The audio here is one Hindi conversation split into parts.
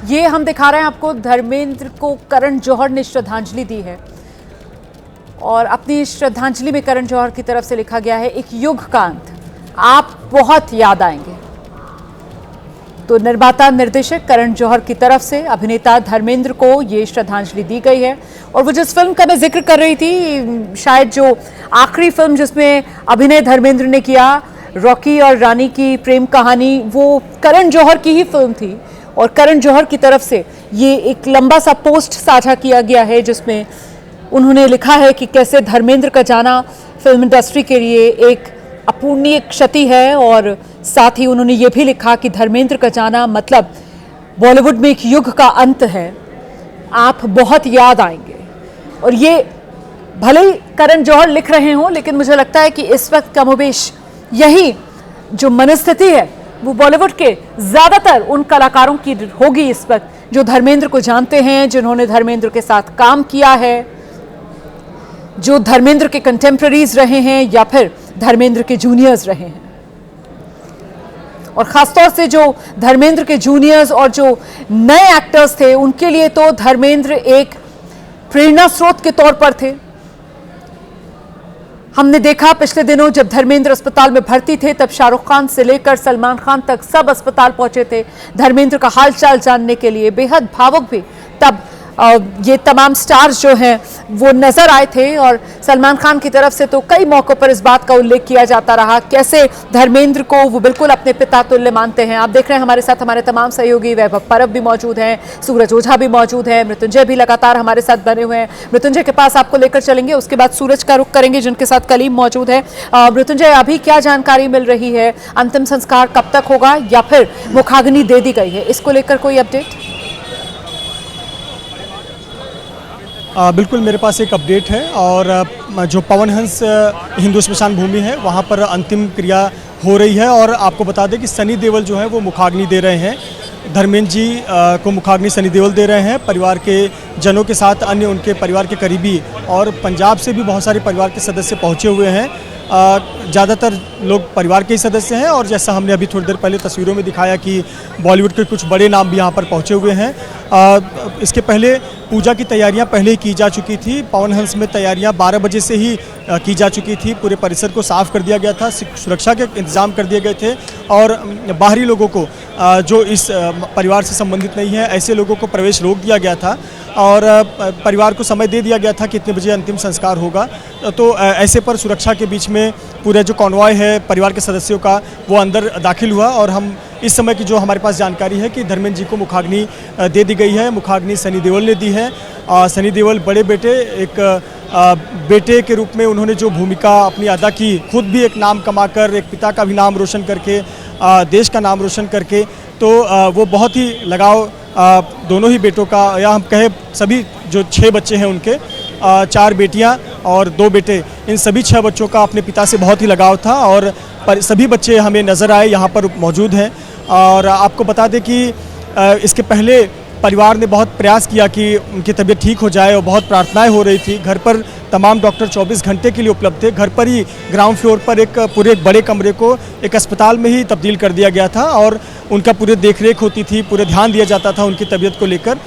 ये हम दिखा रहे हैं आपको, धर्मेंद्र को करण जौहर ने श्रद्धांजलि दी है और अपनी श्रद्धांजलि में करण जौहर की तरफ से लिखा गया है, एक युग का अंत, आप बहुत याद आएंगे। तो निर्माता निर्देशक करण जौहर की तरफ से अभिनेता धर्मेंद्र को ये श्रद्धांजलि दी गई है। और वो जिस फिल्म का मैं जिक्र कर रही थी, शायद जो आखिरी फिल्म जिसमें अभिनय धर्मेंद्र ने किया, रॉकी और रानी की प्रेम कहानी, वो करण जौहर की ही फिल्म थी। और करण जौहर की तरफ से ये एक लंबा सा पोस्ट साझा किया गया है जिसमें उन्होंने लिखा है कि कैसे धर्मेंद्र का जाना फिल्म इंडस्ट्री के लिए एक अपूर्णीय क्षति है। और साथ ही उन्होंने ये भी लिखा कि धर्मेंद्र का जाना मतलब बॉलीवुड में एक युग का अंत है, आप बहुत याद आएंगे। और ये भले ही करण जौहर लिख रहे हों, लेकिन मुझे लगता है कि इस वक्त कमोबेश यही जो मनस्थिति है वो बॉलीवुड के ज़्यादातर उन कलाकारों की होगी इस वक्त जो धर्मेंद्र को जानते हैं, जिन्होंने धर्मेंद्र के साथ काम किया है, जो धर्मेंद्र के कंटेम्प्रेरीज रहे हैं या फिर धर्मेंद्र के जूनियर्स रहे हैं। और खासतौर से जो धर्मेंद्र के जूनियर्स और जो नए एक्टर्स थे, उनके लिए तो धर्मेंद्र एक प्रेरणा स्रोत के तौर पर थे। हमने देखा पिछले दिनों जब धर्मेंद्र अस्पताल में भर्ती थे, तब शाहरुख खान से लेकर सलमान खान तक सब अस्पताल पहुंचे थे धर्मेंद्र का हालचाल जानने के लिए। बेहद भावुक भी तब ये तमाम स्टार्स जो हैं वो नजर आए थे। और सलमान खान की तरफ से तो कई मौकों पर इस बात का उल्लेख किया जाता रहा, कैसे धर्मेंद्र को वो बिल्कुल अपने पिता तुल्य मानते हैं। आप देख रहे हैं हमारे साथ हमारे तमाम सहयोगी वैभव परब भी मौजूद हैं, सूरज ओझा भी मौजूद है, मृत्युंजय भी लगातार हमारे साथ बने हुए हैं। मृत्युंजय के पास आपको लेकर चलेंगे, उसके बाद सूरज का रुख करेंगे जिनके साथ कलीम मौजूद है। मृत्युंजय, अभी क्या जानकारी मिल रही है, अंतिम संस्कार कब तक होगा या फिर मुखाग्नि दे दी गई है, इसको लेकर कोई अपडेट? बिल्कुल, मेरे पास एक अपडेट है। और जो पवन हंस हिंदू स्मशान भूमि है वहाँ पर अंतिम क्रिया हो रही है। और आपको बता दें कि सनी देओल जो है वो मुखाग्नि दे रहे हैं, धर्मेंद्र जी को मुखाग्नि सनी देओल दे रहे हैं परिवार के जनों के साथ। अन्य उनके परिवार के करीबी और पंजाब से भी बहुत सारे परिवार के सदस्य पहुँचे हुए हैं। ज़्यादातर लोग परिवार के ही सदस्य हैं। और जैसा हमने अभी थोड़ी देर पहले तस्वीरों में दिखाया कि बॉलीवुड के कुछ बड़े नाम भी यहाँ पर पहुँचे हुए हैं। इसके पहले पूजा की तैयारियां पहले ही की जा चुकी थी। पवन हंस में तैयारियां 12 बजे से ही की जा चुकी थी। पूरे परिसर को साफ कर दिया गया था, सुरक्षा के इंतजाम कर दिए गए थे। और बाहरी लोगों को, जो इस परिवार से संबंधित नहीं है, ऐसे लोगों को प्रवेश रोक दिया गया था। और परिवार को समय दे दिया गया था कितने बजे अंतिम संस्कार होगा। तो ऐसे पर सुरक्षा के बीच में पूरे जो कॉन्वॉय है परिवार के सदस्यों का, वो अंदर दाखिल हुआ। और हम इस समय की जो हमारे पास जानकारी है कि धर्मेंद्र जी को मुखाग्नि दे दी गई है। मुखाग्नि सनी देओल ने दी है। सनी देओल बड़े बेटे, एक बेटे के रूप में उन्होंने जो भूमिका अपनी अदा की, खुद भी एक नाम कमाकर, एक पिता का भी नाम रोशन करके, देश का नाम रोशन करके, तो वो बहुत ही लगाव दोनों ही बेटों का, या हम कहें सभी जो 6 बच्चे हैं उनके, 4 बेटियां और 2 बेटे, इन सभी 6 बच्चों का अपने पिता से बहुत ही लगाव था। और सभी बच्चे हमें नज़र आए, यहाँ पर मौजूद हैं। और आपको बता दें कि इसके पहले परिवार ने बहुत प्रयास किया कि उनकी तबीयत ठीक हो जाए और बहुत प्रार्थनाएं हो रही थी। घर पर तमाम डॉक्टर 24 घंटे के लिए उपलब्ध थे। घर पर ही ग्राउंड फ्लोर पर एक पूरे बड़े कमरे को एक अस्पताल में ही तब्दील कर दिया गया था और उनका पूरे देखरेख होती थी, पूरे ध्यान दिया जाता था उनकी तबीयत को लेकर।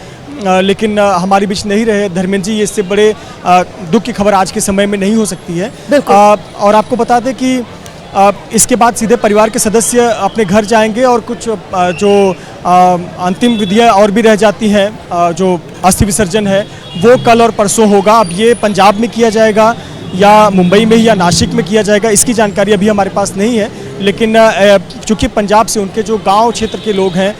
लेकिन हमारे बीच नहीं रहे धर्मेंद्र जी। इससे बड़े दुख की खबर आज के समय में नहीं हो सकती है। और आपको बता दें कि इसके बाद सीधे परिवार के सदस्य अपने घर जाएंगे और कुछ जो अंतिम विधियाँ और भी रह जाती हैं, जो अस्थि विसर्जन है वो कल और परसों होगा। अब ये पंजाब में किया जाएगा या मुंबई में या नासिक में किया जाएगा, इसकी जानकारी अभी हमारे पास नहीं है। लेकिन चूँकि पंजाब से उनके जो गाँव क्षेत्र के लोग हैं,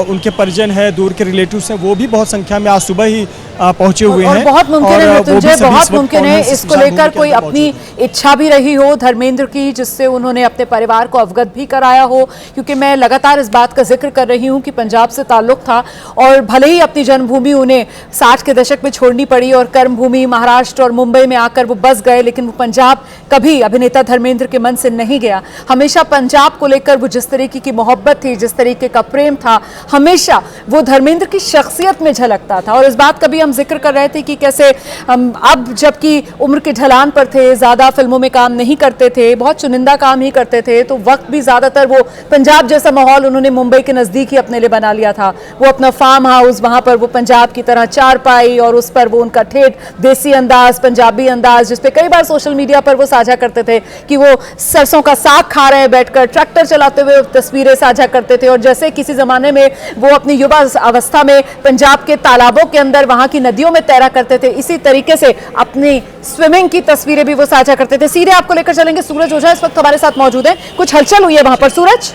उनके परिजन हैं, दूर के रिलेटिव्स हैं, वो भी बहुत संख्या में आज सुबह ही पहुंचे हुए हैं। बहुत मुमकिन है मृत्युंजय, बहुत मुमकिन है इसको लेकर कोई अपनी इच्छा भी रही हो धर्मेंद्र की, जिससे उन्होंने अपने परिवार को अवगत भी कराया हो। क्योंकि मैं लगातार इस बात का जिक्र कर रही हूं कि पंजाब से ताल्लुक था और भले ही अपनी जन्मभूमि उन्हें 60 के दशक में छोड़नी पड़ी और कर्मभूमि महाराष्ट्र और मुंबई में आकर वो बस गए, लेकिन वो पंजाब कभी अभिनेता धर्मेंद्र के मन से नहीं गया। हमेशा पंजाब को लेकर वो जिस तरीके की मोहब्बत थी, जिस तरीके का प्रेम था, हमेशा वो धर्मेंद्र की शख्सियत में झलकता था। और इस बात का भी हम जिक्र कर रहे थे कि कैसे अब जबकि उम्र के ढलान पर थे, ज़्यादा फिल्मों में काम नहीं करते थे, बहुत चुनिंदा काम ही करते थे, तो वक्त भी ज़्यादातर वो पंजाब जैसा माहौल उन्होंने मुंबई के नज़दीक ही अपने लिए बना लिया था। वो अपना फार्म हाउस, वहाँ पर वो पंजाब की तरह चारपाई और उस पर वो उनका ठेठ देसी अंदाज, पंजाबी अंदाज, जिसपे कई बार सोशल मीडिया पर वो साझा करते थे कि वो सरसों का साग खा रहे हैं बैठकर, ट्रैक्टर चलाते हुए तस्वीरें साझा करते थे। और जैसे किसी ज़माने में वो अपनी युवा अवस्था में पंजाब के तालाबों के अंदर, वहाँ की नदियों में तैरा करते थे, इसी तरीके से अपनी स्विमिंग की तस्वीरें भी वो साझा करते थे। सीधे आपको लेकर चलेंगे, सूरज ओझा इस वक्त हमारे साथ मौजूद है। कुछ हलचल हुई है वहाँ पर, सूरज?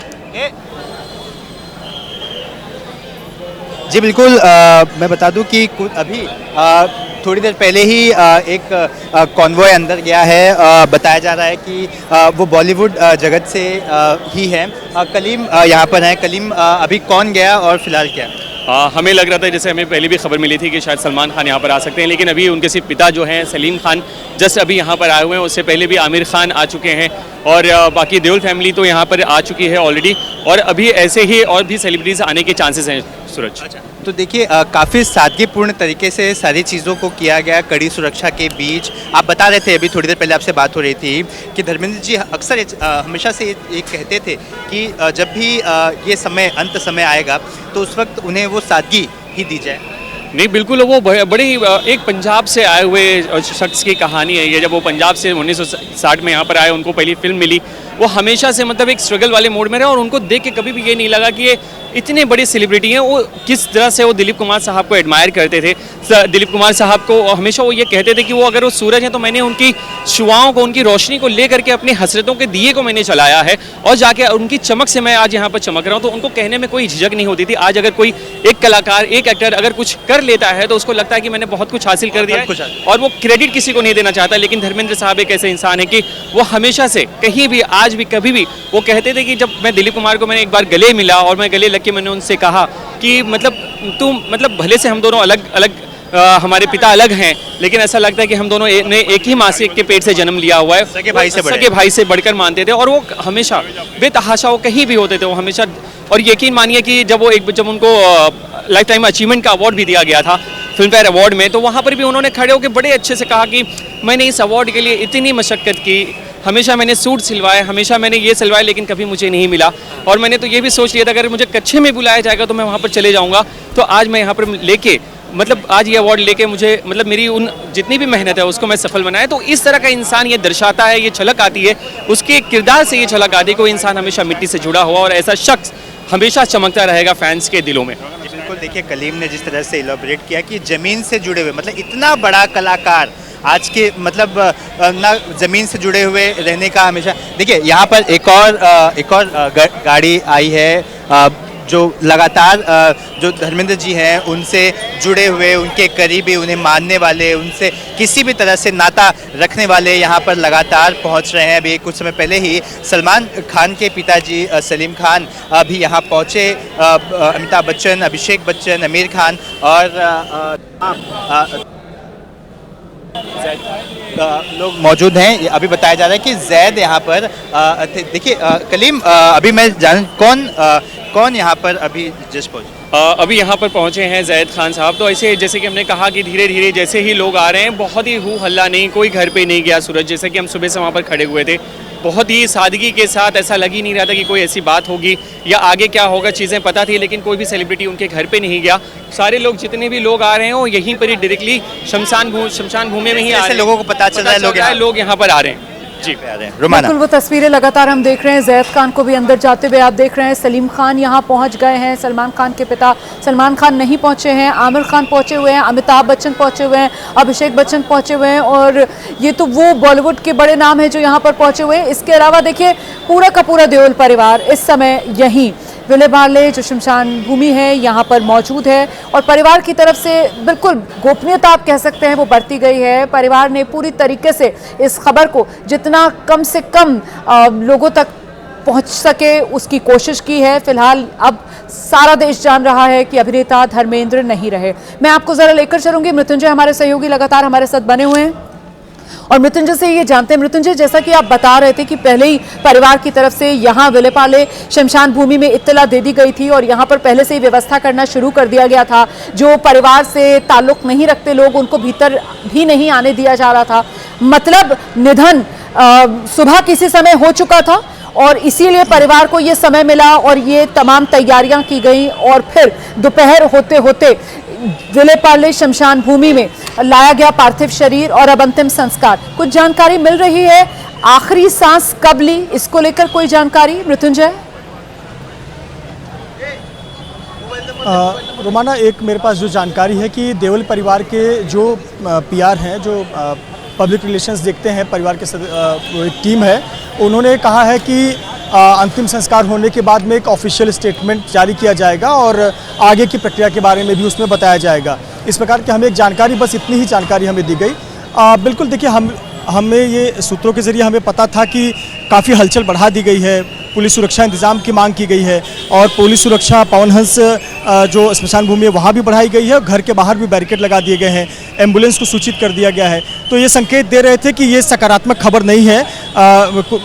जी बिल्कुल, मैं बता दूं कि अभी थोड़ी देर पहले ही एक कॉन्वॉय अंदर गया है। बताया जा रहा है कि वो बॉलीवुड जगत से ही है। कलीम यहाँ पर हैं। कलीम, अभी कौन गया और फिलहाल क्या? हमें लग रहा था, जैसे हमें पहले भी खबर मिली थी कि शायद सलमान खान यहाँ पर आ सकते हैं, लेकिन अभी उनके सिर्फ पिता जो हैं सलीम खान जस्ट अभी यहाँ पर आए हुए हैं। उससे पहले भी आमिर खान आ चुके हैं और बाकी देओल फैमिली तो यहाँ पर आ चुकी है ऑलरेडी, और अभी ऐसे ही और भी सेलिब्रिटीज़ आने के चांसेस हैं। सूरज, अच्छा, तो देखिए काफ़ी सादगीपूर्ण तरीके से सारी चीज़ों को किया गया, कड़ी सुरक्षा के बीच। आप बता रहे थे, अभी थोड़ी देर पहले आपसे बात हो रही थी कि धर्मेंद्र जी अक्सर हमेशा से ये कहते थे कि जब भी ये समय अंत समय आएगा तो उस वक्त उन्हें वो सादगी ही दी जाए। नहीं, बिल्कुल, वो बड़ी एक पंजाब से आए हुए शख्स की कहानी है ये। जब वो पंजाब से 1960 में यहाँ पर आए, उनको पहली फिल्म मिली, वो हमेशा से मतलब एक स्ट्रगल वाले मोड में रहे और उनको देख के कभी भी ये नहीं लगा कि ये इतने बड़े सेलिब्रिटी हैं। वो किस तरह से वो दिलीप कुमार साहब को एडमायर करते थे। दिलीप कुमार साहब को हमेशा वो ये कहते थे कि वो अगर वो सूरज हैं तो मैंने उनकी शुआओं को, उनकी रोशनी को ले करके अपनी हसरतों के दिए को मैंने चलाया है और जाके उनकी चमक से मैं आज यहाँ पर चमक रहा हूँ। तो उनको कहने में कोई झिझक नहीं होती थी। आज अगर कोई एक कलाकार, एक एक्टर अगर कुछ कर लेता है तो उसको लगता है कि मैंने बहुत कुछ हासिल कर दिया है और वो क्रेडिट किसी को नहीं देना चाहता। लेकिन धर्मेंद्र साहब एक ऐसे इंसान है कि वो हमेशा से कहीं भी, आज भी, कभी भी वो कहते थे कि जब मैं दिलीप कुमार को मैंने एक बार गले मिला और मैं गले लग के मैंने उनसे कहा कि मतलब भले से हम दोनों अलग अलग, हमारे पिता अलग हैं, लेकिन ऐसा लगता है कि हम दोनों ने एक ही माँ से के पेट से जन्म लिया हुआ है। सगे भाई से बढ़कर मानते थे और वो हमेशा बेतहाशा, वो कहीं भी होते थे, वो हमेशा। और यकीन मानिए कि जब उनको लाइफ टाइम अचीवमेंट का अवार्ड भी दिया गया था फिल्म फेयर अवार्ड में, तो वहाँ पर भी उन्होंने खड़े होकर बड़े अच्छे से कहा कि मैंने इस अवार्ड के लिए इतनी मशक्क़त की, हमेशा मैंने सूट सिलवाए, हमेशा मैंने ये सिलवाए, लेकिन कभी मुझे नहीं मिला। और मैंने तो ये भी सोच लिया था अगर मुझे कच्छे में बुलाया जाएगा तो मैं वहाँ पर चले जाऊँगा। तो आज मैं यहाँ पर लेके, मतलब आज ये अवार्ड लेके मुझे, मतलब मेरी उन जितनी भी मेहनत है उसको मैं सफल बनाया। तो इस तरह का इंसान ये दर्शाता है, ये झलक आती है उसके किरदार से, ये झलक आती है कोई इंसान हमेशा मिट्टी से जुड़ा हुआ और ऐसा शख्स हमेशा चमकता रहेगा फैंस के दिलों में। बिल्कुल, देखिए कलीम ने जिस तरह से इलॉबरेट किया कि ज़मीन से जुड़े हुए, मतलब इतना बड़ा कलाकार आज के, मतलब ना ज़मीन से जुड़े हुए रहने का हमेशा। देखिए यहाँ पर एक और गाड़ी आई है जो लगातार जो धर्मेंद्र जी हैं उनसे जुड़े हुए, उनके करीबी, उन्हें मानने वाले, उनसे किसी भी तरह से नाता रखने वाले यहाँ पर लगातार पहुँच रहे हैं। अभी कुछ समय पहले ही सलमान खान के पिताजी सलीम खान भी यहाँ पहुँचे। अमिताभ बच्चन, अभिषेक बच्चन, आमिर खान और लोग मौजूद हैं। अभी बताया जा रहा है कि जैद यहाँ पर देखिए कलीम, अभी मैं कौन यहाँ पर अभी जस्ट पहुँचे? अभी यहाँ पर पहुँचे हैं जैद खान साहब। तो ऐसे जैसे कि हमने कहा कि धीरे धीरे जैसे ही लोग आ रहे हैं, बहुत ही हू हल्ला नहीं, कोई घर पे नहीं गया सूरज। जैसे कि हम सुबह से वहाँ पर खड़े हुए थे, बहुत ही सादगी के साथ, ऐसा लग ही नहीं रहा था कि कोई ऐसी बात होगी या आगे क्या होगा। चीज़ें पता थी लेकिन कोई भी सेलिब्रिटी उनके घर पे नहीं गया। सारे लोग, जितने भी लोग आ रहे हैं वो यहीं पर ही डायरेक्टली शमशान भूमि में ही आ रहे हैं। लोगों को पता चल रहा है लोग यहाँ पर आ रहे हैं। जी, बिल्कुल, वो तस्वीरें लगातार हम देख रहे हैं। जैद खान को भी अंदर जाते हुए आप देख रहे हैं। सलीम खान यहाँ पहुँच गए हैं। सलमान खान के पिता सलमान खान नहीं पहुँचे हैं, आमिर खान पहुँचे हुए हैं, अमिताभ बच्चन पहुँचे हुए हैं, अभिषेक बच्चन पहुँचे हुए हैं और ये तो वो बॉलीवुड के बड़े नाम हैं जो यहाँ पर पहुँचे हुए हैं। इसके अलावा देखिए पूरा का पूरा देओल परिवार इस समय यहीं विले पार्ले जो शमशान भूमि है यहाँ पर मौजूद है और परिवार की तरफ से बिल्कुल गोपनीयता आप कह सकते हैं वो बरती गई है। परिवार ने पूरी तरीके से इस खबर को जितना कम से कम लोगों तक पहुँच सके उसकी कोशिश की है। फिलहाल अब सारा देश जान रहा है कि अभिनेता धर्मेंद्र नहीं रहे। मैं आपको ज़रा लेकर चलूँगी, मृत्युंजय हमारे सहयोगी लगातार हमारे साथ बने हुए हैं। और मृत्युंजय से ये जानते हैं, मृत्युंजय जैसा कि आप बता रहे थे कि पहले ही परिवार की तरफ से यहाँ विलेपाले शमशान भूमि में इत्तला दे दी गई थी और यहाँ पर पहले से ही व्यवस्था करना शुरू कर दिया गया था। जो परिवार से ताल्लुक नहीं रखते लोग, उनको भीतर भी नहीं आने दिया जा रहा था। मतलब निधन सुबह किसी समय हो चुका था और इसीलिए परिवार को ये समय मिला और ये तमाम तैयारियां की गई और फिर दोपहर होते होते विलेपाले शमशान भूमि में लाया गया पार्थिव शरीर और अब अंतिम संस्कार। कुछ जानकारी मिल रही है, आखिरी सांस कब ली, इसको लेकर कोई जानकारी मृत्युंजय? रोमाना, एक मेरे पास जो जानकारी है कि देवल परिवार के जो पीआर हैं, जो पब्लिक रिलेशंस देखते हैं परिवार के एक टीम है, उन्होंने कहा है कि अंतिम संस्कार होने के बाद में एक ऑफिशियल स्टेटमेंट जारी किया जाएगा और आगे की प्रक्रिया के बारे में भी उसमें बताया जाएगा। इस प्रकार की हमें एक जानकारी, बस इतनी ही जानकारी हमें दी गई। बिल्कुल देखिए, हमें ये सूत्रों के ज़रिए हमें पता था कि काफ़ी हलचल बढ़ा दी गई है, पुलिस सुरक्षा इंतजाम की मांग की गई है और पुलिस सुरक्षा पवनहंस जो स्मशान भूमि है वहाँ भी बढ़ाई गई है और घर के बाहर भी बैरिकेड लगा दिए गए हैं, एम्बुलेंस को सूचित कर दिया गया है। तो ये संकेत दे रहे थे कि ये सकारात्मक खबर नहीं है,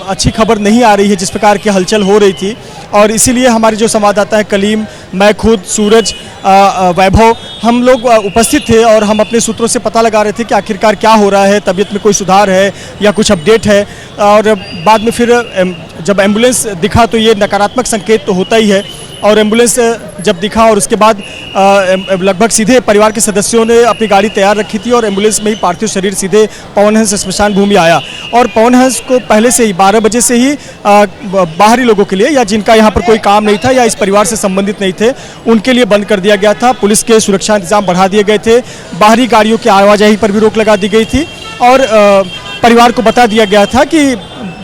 अच्छी खबर नहीं आ रही है जिस प्रकार की हलचल हो रही थी। और इसीलिए हमारे जो संवाददाता है कलीम, मैं खुद, सूरज, वैभव, हम लोग उपस्थित थे और हम अपने सूत्रों से पता लगा रहे थे कि आखिरकार क्या हो रहा है, तबीयत में कोई सुधार है या कुछ अपडेट है। और बाद में फिर जब एम्बुलेंस दिखा तो ये नकारात्मक संकेत तो होता ही है और एम्बुलेंस जब दिखा और उसके बाद लगभग सीधे परिवार के सदस्यों ने अपनी गाड़ी तैयार रखी थी और एम्बुलेंस में ही पार्थिव शरीर सीधे पवनहंस स्मशान भूमि आया। और पवनहंस को पहले से ही 12 बजे से ही बाहरी लोगों के लिए या जिनका यहाँ पर कोई काम नहीं था या इस परिवार से संबंधित नहीं थे, उनके लिए बंद कर दिया गया था। पुलिस के सुरक्षा इंतजाम बढ़ा दिए गए थे, बाहरी गाड़ियों की आवाजाही पर भी रोक लगा दी गई थी और परिवार को बता दिया गया था कि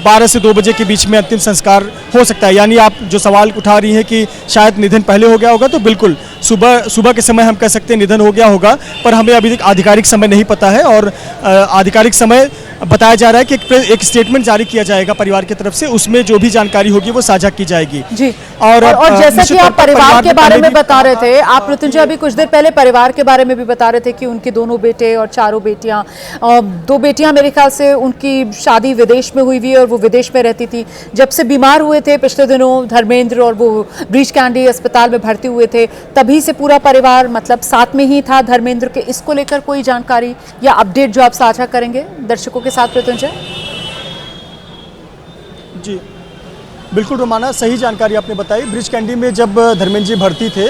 12 से 2 बजे के बीच में अंतिम संस्कार हो सकता है। यानी आप जो सवाल उठा रही हैं कि शायद निधन पहले हो गया होगा, तो बिल्कुल सुबह के समय हम कह सकते हैं निधन हो गया होगा, पर हमें अभी तक आधिकारिक समय नहीं पता है और आधिकारिक समय बताया जा रहा है कि एक स्टेटमेंट जारी किया जाएगा परिवार की तरफ से, उसमें जो भी जानकारी होगी वो साझा की जाएगी। जी। और जैसा कि आप परिवार के बारे में बता रहे थे, आप मृत्युंजय अभी कुछ देर पहले परिवार के बारे में भी बता रहे थे कि उनके दोनों बेटे और 4 बेटियां, 2 बेटियां मेरे ख्याल से उनकी शादी विदेश में हुई हुई है और वो विदेश में रहती थी। जब से बीमार हुए थे पिछले दिनों धर्मेंद्र और वो ब्रीच कैंडी अस्पताल में भर्ती हुए थे, तभी से पूरा परिवार मतलब साथ में ही था धर्मेंद्र के। इसको लेकर कोई जानकारी या अपडेट जो आप साझा करेंगे दर्शकों के साथ मृत्युंजय? जी बिल्कुल रोमाना, सही जानकारी आपने बताई। ब्रिज कैंडी में जब धर्मेंद्र जी भर्ती थे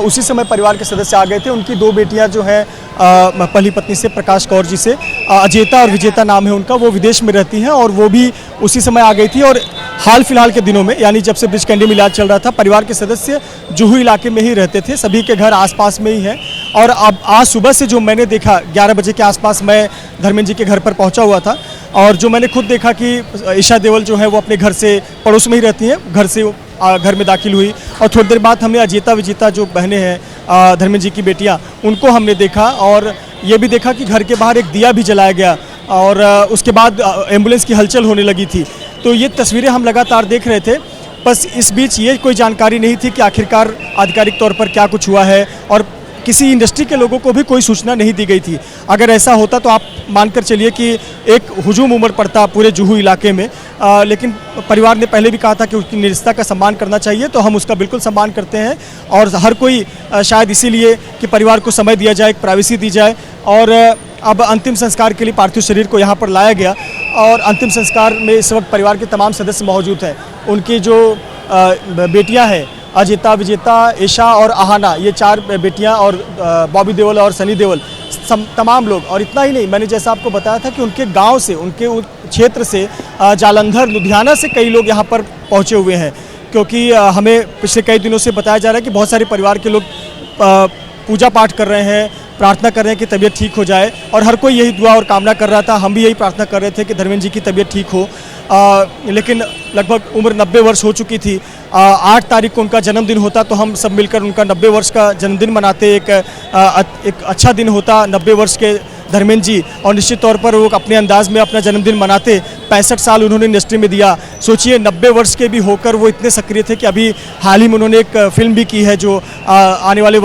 उसी समय परिवार के सदस्य आ गए थे। उनकी 2 बेटियां जो हैं पहली पत्नी से, प्रकाश कौर जी से, अजेता और विजेता नाम है उनका, वो विदेश में रहती हैं और वो भी उसी समय आ गई थी। और हाल फिलहाल के दिनों में, यानी जब से ब्रिज कैंडी में इलाज चल रहा था, परिवार के सदस्य जुहू इलाके में ही रहते थे, सभी के घर आसपास में ही हैं। और अब आज सुबह से जो मैंने देखा, 11 बजे के आसपास मैं धर्मेंद्र जी के घर पर पहुंचा हुआ था और जो मैंने खुद देखा कि ईशा देवल जो है वो अपने घर से पड़ोस में ही रहती हैं, घर में दाखिल हुई और थोड़ी देर बाद हमने अजेता विजेता जो बहनें हैं धर्मेंद्र जी की बेटियां, उनको हमने देखा और ये भी देखा कि घर के बाहर एक दिया भी जलाया गया और उसके बाद एम्बुलेंस की हलचल होने लगी थी। तो ये तस्वीरें हम लगातार देख रहे थे। बस इस बीच ये कोई जानकारी नहीं थी कि आखिरकार आधिकारिक तौर पर क्या कुछ हुआ है और किसी इंडस्ट्री के लोगों को भी कोई सूचना नहीं दी गई थी। अगर ऐसा होता तो आप मानकर चलिए कि एक हुजूम उमड़ पड़ता पूरे जुहू इलाके में। लेकिन परिवार ने पहले भी कहा था कि उसकी निरस्ता का सम्मान करना चाहिए, तो हम उसका बिल्कुल सम्मान करते हैं और हर कोई शायद इसीलिए कि परिवार को समय दिया जाए, एक प्राइवेसी दी जाए। और अब अंतिम संस्कार के लिए पार्थिव शरीर को यहाँ पर लाया गया और अंतिम संस्कार में इस वक्त परिवार के तमाम सदस्य मौजूद हैं। उनकी जो बेटियाँ हैं अजेता, विजेता, ईशा और आहाना, ये 4 बेटियां और बॉबी देओल और सनी देओल, तमाम लोग। और इतना ही नहीं, मैंने जैसा आपको बताया था कि उनके गांव से, उनके क्षेत्र से, जालंधर, लुधियाना से कई लोग यहां पर पहुंचे हुए हैं, क्योंकि हमें पिछले कई दिनों से बताया जा रहा है कि बहुत सारे परिवार के लोग पूजा पाठ कर रहे हैं, प्रार्थना कर रहे हैं कि तबीयत ठीक हो जाए और हर कोई यही दुआ और कामना कर रहा था। हम भी यही प्रार्थना कर रहे थे कि धर्मेंद्र जी की तबीयत ठीक हो। लेकिन लगभग उम्र 90 वर्ष हो चुकी थी। 8 तारीख को उनका जन्मदिन होता तो हम सब मिलकर उनका 90 वर्ष का जन्मदिन मनाते, एक अच्छा दिन होता 90 वर्ष के धर्मेंद्र जी, और निश्चित तौर पर वो अपने अंदाज में अपना जन्मदिन मनाते। 65 साल उन्होंने इंडस्ट्री में दिया। सोचिए 90 वर्ष के भी होकर वो इतने सक्रिय थे कि अभी हाल ही में उन्होंने एक फिल्म भी की है जो आने वाले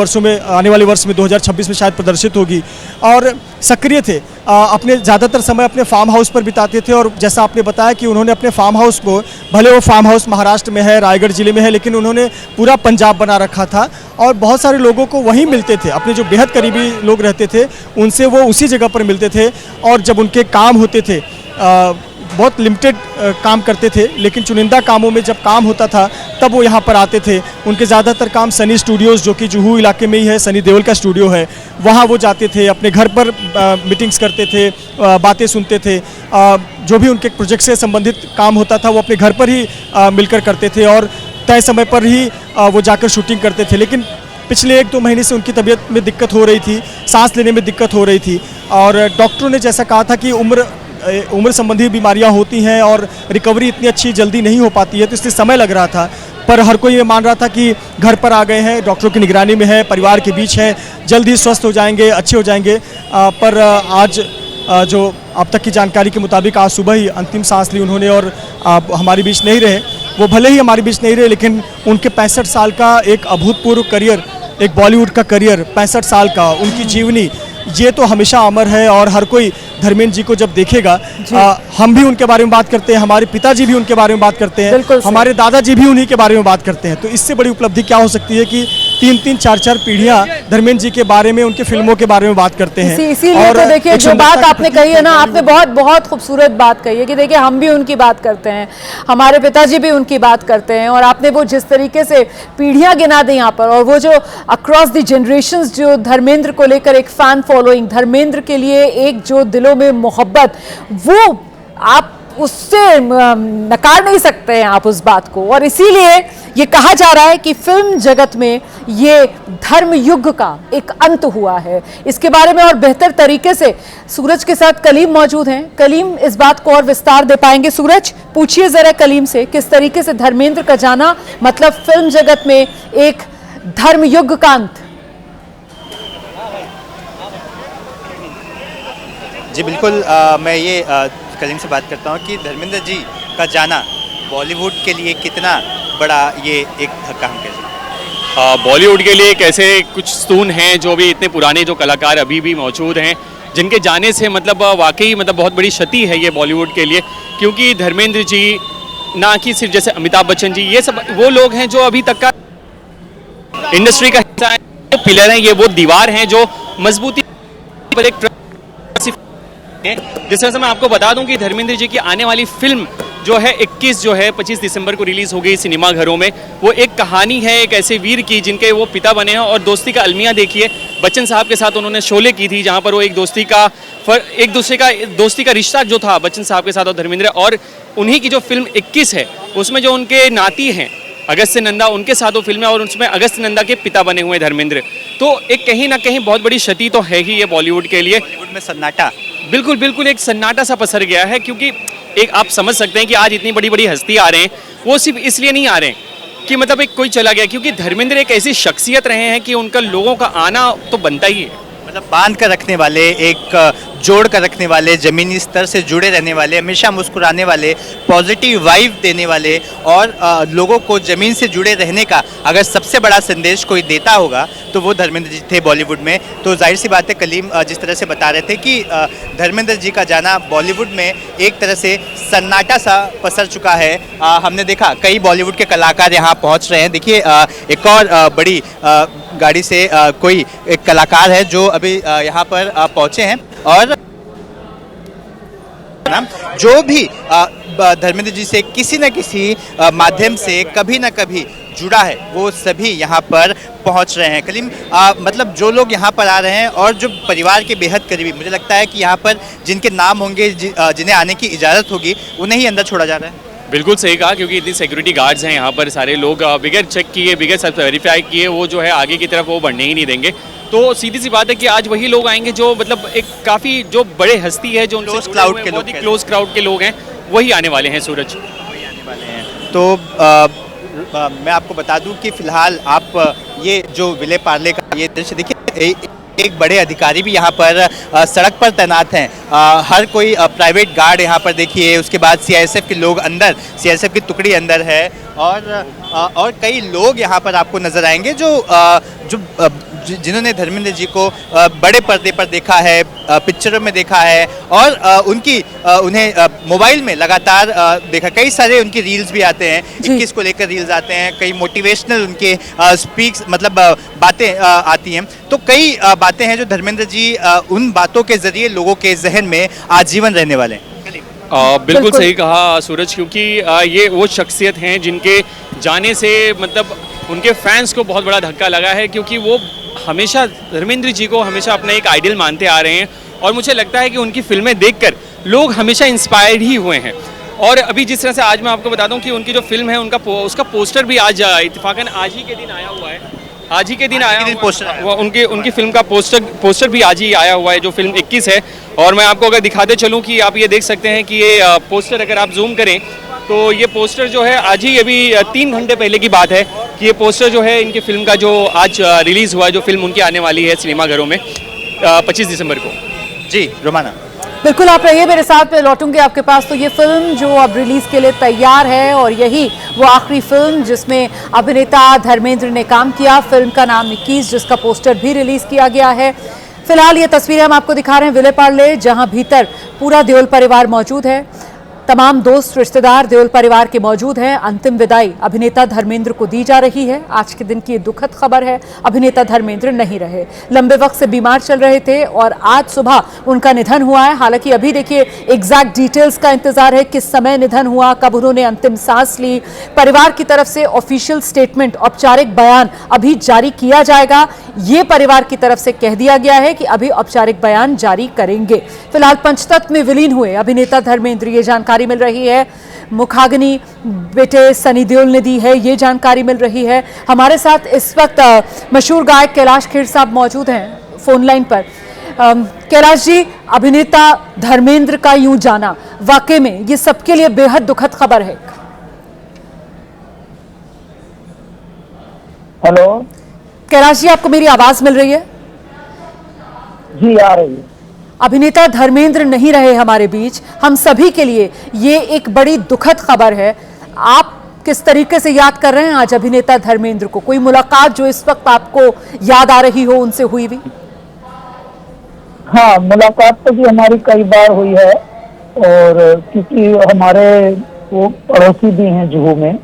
वर्ष में 2026 में शायद प्रदर्शित होगी। और सक्रिय थे, अपने ज़्यादातर समय अपने फार्म हाउस पर बिताते थे। और जैसा आपने बताया कि उन्होंने अपने फार्म हाउस को, भले वो फार्म हाउस महाराष्ट्र में है, रायगढ़ जिले में है, लेकिन उन्होंने पूरा पंजाब बना रखा था और बहुत सारे लोगों को वहीं मिलते थे। अपने जो बेहद करीबी लोग रहते थे उनसे वो उसी जगह पर मिलते थे। और जब उनके काम होते थे, बहुत लिमिटेड काम करते थे, लेकिन चुनिंदा कामों में जब काम होता था तब वो यहाँ पर आते थे। उनके ज़्यादातर काम सनी स्टूडियोज़, जो कि जुहू इलाके में ही है, सनी देओल का स्टूडियो है, वहाँ वो जाते थे। अपने घर पर मीटिंग्स करते थे, बातें सुनते थे। जो भी उनके प्रोजेक्ट से संबंधित काम होता था वो अपने घर पर ही मिलकर करते थे और तय समय पर ही वो जाकर शूटिंग करते थे। लेकिन पिछले 1-2 महीने से उनकी तबीयत में दिक्कत हो रही थी, सांस लेने में दिक्कत हो रही थी। और डॉक्टरों ने जैसा कहा था कि उम्र संबंधी बीमारियां होती हैं और रिकवरी इतनी अच्छी जल्दी नहीं हो पाती है, तो इसलिए समय लग रहा था। पर हर कोई ये मान रहा था कि घर पर आ गए हैं, डॉक्टरों की निगरानी में है, परिवार के बीच है, जल्द ही स्वस्थ हो जाएंगे, अच्छे हो जाएंगे। पर आज जो अब तक की जानकारी के मुताबिक आज सुबह ही अंतिम सांस ली उन्होंने और हमारे बीच नहीं रहे। वो भले ही हमारे बीच नहीं रहे, लेकिन उनके 65 साल का एक अभूतपूर्व करियर, एक बॉलीवुड का करियर, 65 साल का, उनकी जीवनी, ये तो हमेशा अमर है। और हर कोई धर्मेंद्र जी को जब देखेगा, हम भी उनके बारे में बात करते हैं, हमारे पिताजी भी उनके बारे में बात करते हैं, हमारे दादाजी भी उन्हीं के बारे में बात करते हैं। तो इससे बड़ी उपलब्धि क्या हो सकती है कि 3-3, 4-4 पीढ़ियां धर्मेंद्र जी के बारे में, उनकी फिल्मों के बारे में बात करते हैं। इसीलिए तो देखिए, जो बात आपने कही है ना, आपने बहुत बहुत खूबसूरत बात कही है कि देखिए हम भी उनकी बात करते हैं, हमारे पिताजी भी उनकी बात करते हैं। और आपने वो जिस तरीके से पीढ़ियां गिना दी यहाँ पर, और वो जो अक्रॉस द जनरेशंस जो धर्मेंद्र को लेकर एक फैन फॉलोइंग, धर्मेंद्र के लिए एक जो दिलों में मोहब्बत, वो आप उससे नकार नहीं सकते हैं आप उस बात को। और इसीलिए ये कहा जा रहा है कि फिल्म जगत में ये धर्म युग का एक अंत हुआ है। इसके बारे में और बेहतर तरीके से सूरज के साथ कलीम मौजूद हैं। कलीम इस बात को और विस्तार दे पाएंगे। सूरज, पूछिए जरा कलीम से, किस तरीके से धर्मेंद्र का जाना मतलब फिल्म जगत में एक धर्म युग का अंत। जी बिल्कुल, मैं ये कलीम से बात करता हूँ कि धर्मेंद्र जी का जाना बॉलीवुड के लिए कितना बड़ा ये एक धक्का हम कह सकते हैं। बॉलीवुड के लिए एक ऐसे कुछ स्तून हैं जो भी इतने पुराने जो कलाकार अभी भी मौजूद हैं, जिनके जाने से मतलब वाकई मतलब बहुत बड़ी क्षति है ये बॉलीवुड के लिए। क्योंकि धर्मेंद्र जी ना कि सिर्फ जैसे अमिताभ बच्चन जी, ये सब वो लोग हैं जो अभी तक का इंडस्ट्री का हिस्सा है, वो पिलर हैं, ये वो दीवार हैं जो मजबूती पर एक जिस तरह से मैं आपको बता दूं कि धर्मेंद्र जी की आने वाली फिल्म जो है 25 दिसंबर को रिलीज हो गई सिनेमा घरों में। वो एक कहानी है एक ऐसे वीर की जिनके वो पिता बने हैं। और दोस्ती का अलमिया देखिए, बच्चन साहब के साथ उन्होंने शोले की थी, जहां पर वो एक दोस्ती का रिश्ता जो था बच्चन साहब के साथ और धर्मेंद्र, और उन्हीं की जो फिल्म 21 है उसमें जो उनके नाती हैं अगस्त्य नंदा, उनके साथ वो फिल्म है और उसमें अगस्त्य नंदा के पिता बने हुए धर्मेंद्र। तो एक कहीं ना कहीं बहुत बड़ी क्षति तो है ही ये बॉलीवुड के लिए। बॉलीवुड में सन्नाटा, बिल्कुल एक सन्नाटा सा पसर गया है। क्योंकि एक आप समझ सकते हैं कि आज इतनी बड़ी बड़ी हस्ती आ रहे हैं, वो सिर्फ इसलिए नहीं आ रहे हैं कि मतलब एक कोई चला गया, क्योंकि धर्मेंद्र एक ऐसी शख्सियत रहे हैं कि उनका लोगों का आना तो बनता ही है। मतलब बांध कर रखने वाले, एक जोड़ कर रखने वाले, ज़मीनी स्तर से जुड़े रहने वाले, हमेशा मुस्कुराने वाले, पॉजिटिव वाइब देने वाले और लोगों को ज़मीन से जुड़े रहने का अगर सबसे बड़ा संदेश कोई देता होगा तो वो धर्मेंद्र जी थे बॉलीवुड में। तो जाहिर सी बात है, कलीम जिस तरह से बता रहे थे कि धर्मेंद्र जी का जाना बॉलीवुड में एक तरह से सन्नाटा सा पसर चुका है। हमने देखा कई बॉलीवुड के कलाकार यहाँ पहुँच रहे हैं। देखिए एक और बड़ी गाड़ी से कोई एक कलाकार है जो अभी यहाँ पर पहुँचे हैं और जो भी धर्मेंद्र जी से किसी न किसी माध्यम से कभी न कभी जुड़ा है, वो सभी यहाँ पर पहुँच रहे हैं। कलीम, मतलब जो लोग यहाँ पर आ रहे हैं और जो परिवार के बेहद करीबी, मुझे लगता है कि यहाँ पर जिनके नाम होंगे, जिन्हें आने की इजाज़त होगी, उन्हें ही अंदर छोड़ा जा रहा है। बिल्कुल सही कहा, क्योंकि इतनी सिक्योरिटी गार्ड्स हैं यहाँ पर, सारे लोग बगैर चेक किए, बगैर सब वेरीफाई किए वो जो है आगे की तरफ वो बढ़ने ही नहीं देंगे। तो सीधी सी बात है कि आज वही लोग आएंगे जो मतलब एक काफ़ी जो बड़े हस्ती है, जो क्लोज क्राउड के लोग, क्लोज क्राउड के लोग हैं, वही आने वाले हैं। सूरज, वही आने वाले हैं। तो मैं आपको बता दूं कि फिलहाल आप ये जो विले पार्ले का ये दृश्य देखिए, एक बड़े अधिकारी भी यहाँ पर सड़क पर तैनात हैं। हर कोई प्राइवेट गार्ड यहाँ पर देखिए, उसके बाद सीआईएसएफ के लोग अंदर, सीआईएसएफ की टुकड़ी अंदर है और कई लोग यहाँ पर आपको नजर आएंगे जो जिन्होंने धर्मेंद्र जी को बड़े पर्दे पर देखा है, पिक्चरों में देखा है और उन्हें मोबाइल में लगातार देखा। कई सारे उनकी रील्स भी आते हैं, 21 को लेकर रील्स आते हैं, कई मोटिवेशनल उनके स्पीक्स मतलब बातें आती हैं। तो कई बातें हैं जो धर्मेंद्र जी उन बातों के जरिए लोगों के जहन में आजीवन रहने वाले हैं। बिल्कुल सही कहा सूरज, क्योंकि ये वो शख्सियत हैं जिनके जाने से मतलब उनके फैंस को बहुत बड़ा धक्का लगा है, क्योंकि वो हमेशा धर्मेंद्र जी को हमेशा अपना एक आइडल मानते आ रहे हैं और मुझे लगता है कि उनकी फिल्में देखकर लोग हमेशा इंस्पायर्ड ही हुए हैं। और अभी जिस तरह से आज मैं आपको बता दूं कि उनकी जो फिल्म है उसका पोस्टर भी आज इत्तेफाकन आज ही के दिन आया हुआ है, आज ही के दिन आया पोस्टर, उनकी फिल्म का पोस्टर भी आज ही आया हुआ है, जो फिल्म 21 है। और मैं आपको अगर दिखाते चलूँ कि आप ये देख सकते हैं कि ये पोस्टर अगर आप जूम करें तो ये पोस्टर जो है आज ही अभी 3 घंटे पहले की बात है कि ये पोस्टर जो है इनकी फिल्म का जो आज रिलीज़ हुआ है, जो फिल्म उनकी आने वाली है सिनेमाघरों में 25 दिसंबर को। जी रोमाना, बिल्कुल आप रहिए मेरे साथ, मैं लौटूंगी आपके पास। तो ये फिल्म जो अब रिलीज के लिए तैयार है और यही वो आखिरी फिल्म जिसमें अभिनेता धर्मेंद्र ने काम किया, फिल्म का नाम 21, जिसका पोस्टर भी रिलीज किया गया है। फिलहाल ये तस्वीरें हम आपको दिखा रहे हैं विले पार्ले, जहां भीतर पूरा देओल परिवार मौजूद है, तमाम दोस्त रिश्तेदार देओल परिवार के मौजूद हैं। अंतिम विदाई अभिनेता धर्मेंद्र को दी जा रही है। आज के दिन की ये दुखद खबर है, अभिनेता धर्मेंद्र नहीं रहे, लंबे वक्त से बीमार चल रहे थे और आज सुबह उनका निधन हुआ है। हालांकि अभी देखिए एग्जैक्ट डिटेल्स का इंतजार है, किस समय निधन हुआ, कब उन्होंने अंतिम सांस ली। परिवार की तरफ से ऑफिशियल स्टेटमेंट, औपचारिक बयान अभी जारी किया जाएगा। ये परिवार की तरफ से कह दिया गया है कि अभी औपचारिक बयान जारी करेंगे। फिलहाल पंचतत्व में विलीन हुए अभिनेता धर्मेंद्र, ये जानकारी मिल रही है मुखाग्नि बेटे सनी देओल ने दी है, ये जानकारी मिल रही है। हमारे साथ इस वक्त मशहूर गायक कैलाश खेर साहब मौजूद हैं फोन लाइन पर। कैलाश जी, अभिनेता धर्मेंद्र का यूं जाना वाकई में ये सबके लिए बेहद दुखद खबर है। हेलो कैलाश जी, आपको मेरी आवाज मिल रही है? जी आ रही है। अभिनेता धर्मेंद्र नहीं रहे हमारे बीच, हम सभी के लिए ये एक बड़ी दुखद खबर है। आप किस तरीके से याद कर रहे हैं आज अभिनेता धर्मेंद्र को? कोई मुलाकात जो इस वक्त आपको याद आ रही हो उनसे हुई भी? हाँ, मुलाकात तो भी हमारी कई बार हुई है, और क्योंकि हमारे वो पड़ोसी भी हैं जुहू में,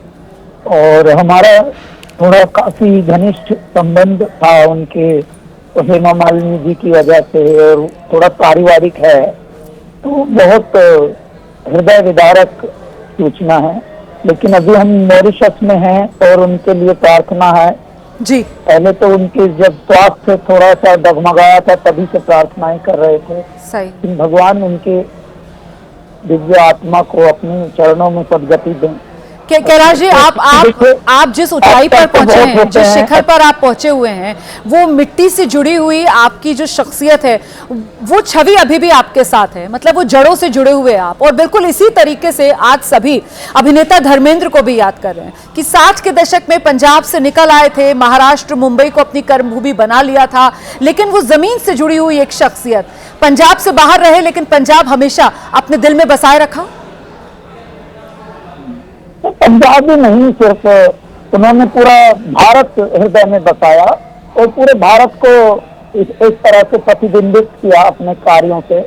और हमारा थोड़ा काफी घनिष्ठ संबंध था उनके हेमा मालिनी जी की वजह से, और थोड़ा पारिवारिक है, तो बहुत हृदय विदारक सूचना है। लेकिन अभी हम मॉरिशस में हैं और उनके लिए प्रार्थना है जी। पहले तो उनके जब स्वास्थ्य थोड़ा सा डगमगाया था तभी से प्रार्थनाएं कर रहे थे। सही। भगवान उनके दिव्य आत्मा को अपने चरणों में सदगति दें। कैलाश जी, आप जिस ऊंचाई पर पहुंचे हैं, जिस शिखर पर आप पहुंचे हुए हैं, वो मिट्टी से जुड़ी हुई आपकी जो शख्सियत है, वो छवि अभी भी आपके साथ है, मतलब वो जड़ों से जुड़े हुए आप। और बिल्कुल इसी तरीके से आज सभी अभिनेता धर्मेंद्र को भी याद कर रहे हैं कि 60 के दशक में पंजाब से निकल आए थे, महाराष्ट्र मुंबई को अपनी कर्मभूमि बना लिया था, लेकिन वो जमीन से जुड़ी हुई एक शख्सियत, पंजाब से बाहर रहे लेकिन पंजाब हमेशा अपने दिल में बसाए रखा। पंजाब ही नहीं, सिर्फ उन्होंने पूरा भारत हृदय में बसाया और पूरे भारत को इस तरह से प्रतिबिंबित किया अपने कार्यों से,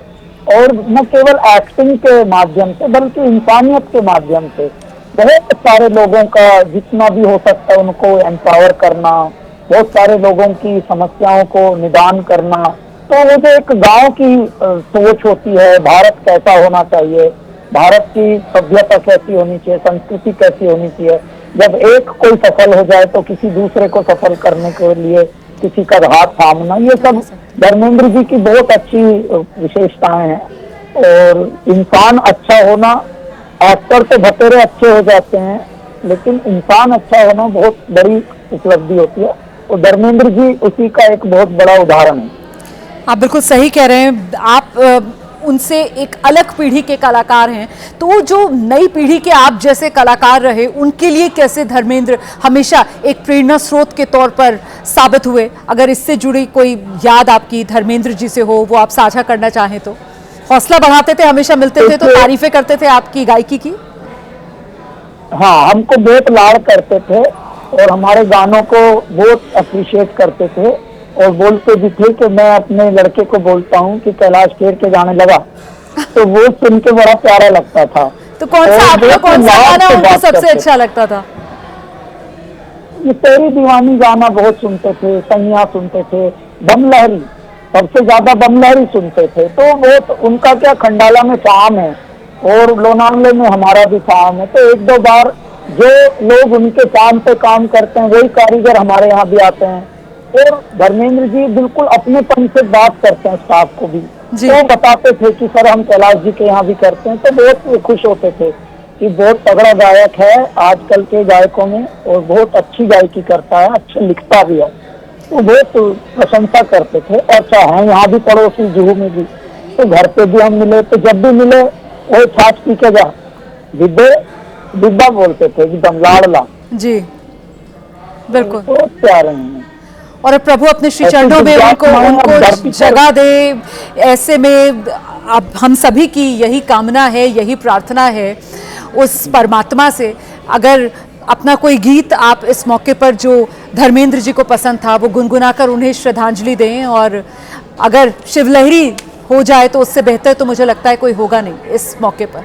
और न केवल एक्टिंग के माध्यम से बल्कि इंसानियत के माध्यम से बहुत सारे लोगों का जितना भी हो सकता है उनको एम्पावर करना, बहुत सारे लोगों की समस्याओं को निदान करना। तो वो जो एक गांव की सोच होती है, भारत कैसा होना चाहिए, भारत की सभ्यता कैसी होनी चाहिए, संस्कृति कैसी होनी चाहिए, जब एक कोई सफल हो जाए तो किसी दूसरे को सफल करने के लिए किसी का हाथ थामना, ये सब धर्मेंद्र जी की बहुत अच्छी विशेषताएं हैं। और इंसान अच्छा होना, एक्टर तो बतेरे अच्छे हो जाते हैं, लेकिन इंसान अच्छा होना बहुत बड़ी उपलब्धि होती है, और धर्मेंद्र जी उसी का एक बहुत बड़ा उदाहरण है। आप बिल्कुल सही कह रहे हैं। आप उनसे एक अलग पीढ़ी के कलाकार हैं, तो जो नई पीढ़ी के आप जैसे कलाकार रहे उनके लिए कैसे धर्मेंद्र हमेशा एक प्रेरणा स्रोत के तौर पर साबित हुए? अगर इससे जुड़ी कोई याद आपकी धर्मेंद्र जी से हो, वो आप साझा करना चाहें तो। हौसला बढ़ाते थे, हमेशा मिलते थे तो तारीफें करते थे आपकी गायकी की। हाँ, हमको बहुत लाड़ करते थे और हमारे गानों को बहुत अप्रिशिएट करते थे और बोलते भी थे कि मैं अपने लड़के को बोलता हूँ कि कैलाश खेर के गाने लगा, तो वो सुन के बड़ा प्यारा लगता था। तो कौन सा आपका कौन सा गाना उनको सबसे अच्छा लगता था? ये तेरी दीवानी गाना बहुत सुनते थे, सैया सुनते थे, बम लहरी, सबसे ज्यादा बम लहरी सुनते थे। तो बहुत उनका क्या खंडाला में फार्म है और लोनावले में हमारा भी फार्म है, तो एक दो बार जो लोग उनके फार्म पे काम करते हैं वही कारीगर हमारे यहाँ भी आते हैं। और धर्मेंद्र जी बिल्कुल अपनेपन से बात करते हैं स्टाफ को भी, तो बताते थे कि सर हम कैलाश जी के यहाँ भी करते हैं, तो बहुत खुश होते थे कि बहुत तगड़ा गायक है आजकल के गायकों में और बहुत अच्छी गायकी करता है, अच्छा लिखता भी है, वो बहुत प्रशंसा करते थे। अच्छा है यहाँ भी पड़ोसी जुहू में भी, तो घर पे भी हम मिले, तो जब भी मिले वो छाछ पी के जा डिब्बे डिब्बा बोलते थे एकदम लाड़ला जी, बिल्कुल। बहुत प्यारे हैं और प्रभु अपने श्री चरणों में उनको जगह दे। ऐसे में अब हम सभी की यही कामना है, यही प्रार्थना है उस परमात्मा से, अगर अपना कोई गीत आप इस मौके पर जो धर्मेंद्र जी को पसंद था वो गुनगुनाकर उन्हें श्रद्धांजलि दें। और अगर शिवलहरी हो जाए तो उससे बेहतर तो मुझे लगता है कोई होगा नहीं इस मौके पर।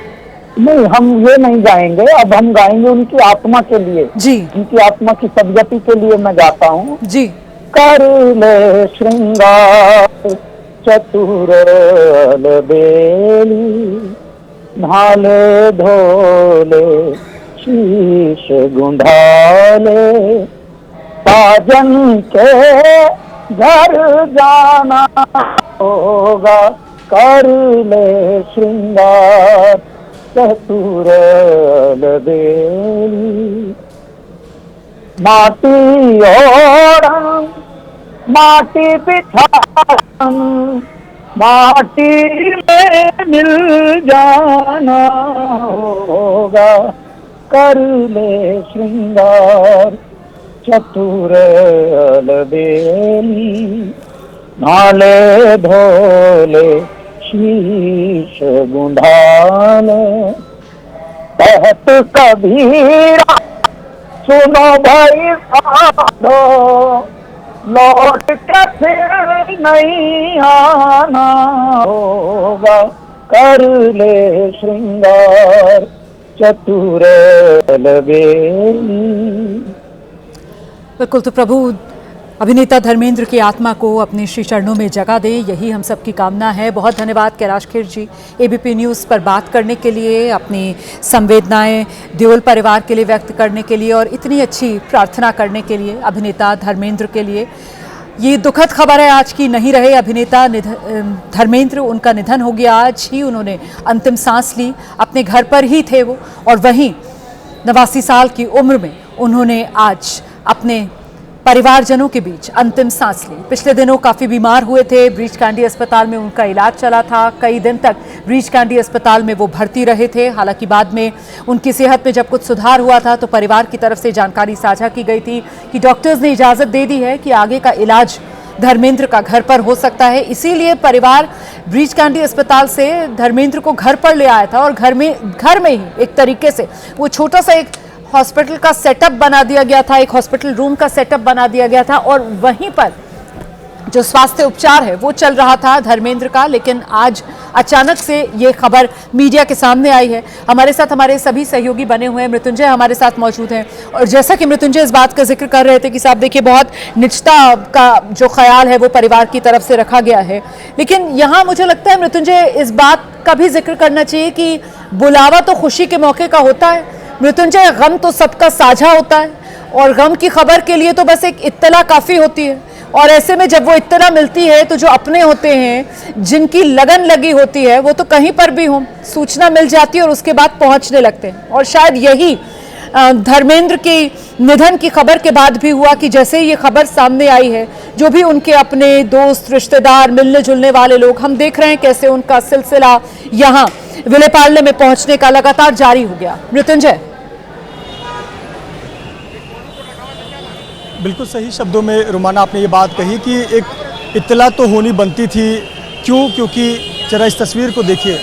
नहीं, हम ये नहीं गाएंगे, अब हम गाएंगे उनकी आत्मा के लिए जी, उनकी आत्मा की सदगति के लिए मैं गाता हूँ जी। कर ले श्रृंगार चतुर बेली, नाले धोले शीश गुंधाले, साजन के घर जाना होगा, कर ले श्रृंगार चतुर बेली, माटी ओढ़न माटी बिछान माटी में मिल जाना होगा, कर ले श्रृंगार चतुर बेली, नाले धोले शीश गुंधाले, कहत कबीरा सुनो भाई साधो, लौट के फिर नहीं आना होगा, कर ले श्रृंगार चतुर बेली। बिल्कुल, तो प्रभु अभिनेता धर्मेंद्र की आत्मा को अपने श्री चरणों में जगह दे, यही हम सबकी कामना है। बहुत धन्यवाद कैलाश खेर जी एबीपी न्यूज़ पर बात करने के लिए, अपनी संवेदनाएं देओल परिवार के लिए व्यक्त करने के लिए और इतनी अच्छी प्रार्थना करने के लिए अभिनेता धर्मेंद्र के लिए। ये दुखद खबर है आज की, नहीं रहे अभिनेता धर्मेंद्र, उनका निधन हो गया। आज ही उन्होंने अंतिम सांस ली, अपने घर पर ही थे वो, और वहीं 89 साल की उम्र में उन्होंने आज अपने परिवारजनों के बीच अंतिम सांस ली। पिछले दिनों काफ़ी बीमार हुए थे, ब्रीच कैंडी अस्पताल में उनका इलाज चला था। कई दिन तक ब्रीच कैंडी अस्पताल में वो भर्ती रहे थे। हालांकि बाद में उनकी सेहत में जब कुछ सुधार हुआ था तो परिवार की तरफ से जानकारी साझा की गई थी कि डॉक्टर्स ने इजाज़त दे दी है कि आगे का इलाज धर्मेंद्र का घर पर हो सकता है। इसीलिए परिवार ब्रीच कैंडी अस्पताल से धर्मेंद्र को घर पर ले आया था और घर में ही एक तरीके से वो छोटा सा एक हॉस्पिटल का सेटअप बना दिया गया था, एक हॉस्पिटल रूम का सेटअप बना दिया गया था और वहीं पर जो स्वास्थ्य उपचार है वो चल रहा था धर्मेंद्र का। लेकिन आज अचानक से ये खबर मीडिया के सामने आई है। हमारे साथ हमारे सभी सहयोगी बने हुए हैं, मृत्युंजय हमारे साथ मौजूद हैं और जैसा कि मृत्युंजय इस बात का जिक्र कर रहे थे कि साहब देखिए बहुत निजता का जो ख्याल है वो परिवार की तरफ से रखा गया है, लेकिन यहाँ मुझे लगता है मृत्युंजय इस बात का भी जिक्र करना चाहिए कि बुलावा तो खुशी के मौके का होता है मृत्युंजय, गम तो सबका साझा होता है और गम की खबर के लिए तो बस एक इत्तला काफ़ी होती है। और ऐसे में जब वो इत्तला मिलती है तो जो अपने होते हैं, जिनकी लगन लगी होती है, वो तो कहीं पर भी हो सूचना मिल जाती है और उसके बाद पहुंचने लगते हैं। और शायद यही धर्मेंद्र के निधन की खबर के बाद भी हुआ कि जैसे ये खबर सामने आई है, जो भी उनके अपने दोस्त, रिश्तेदार, मिलने जुलने वाले लोग, हम देख रहे हैं कैसे उनका सिलसिला यहाँ विले पार्ले में पहुंचने का लगातार जारी हो गया। मृत्युंजय, बिल्कुल सही शब्दों में रुमाना आपने ये बात कही कि एक इत्तला तो होनी बनती थी। क्योंकि जरा इस तस्वीर को देखिए,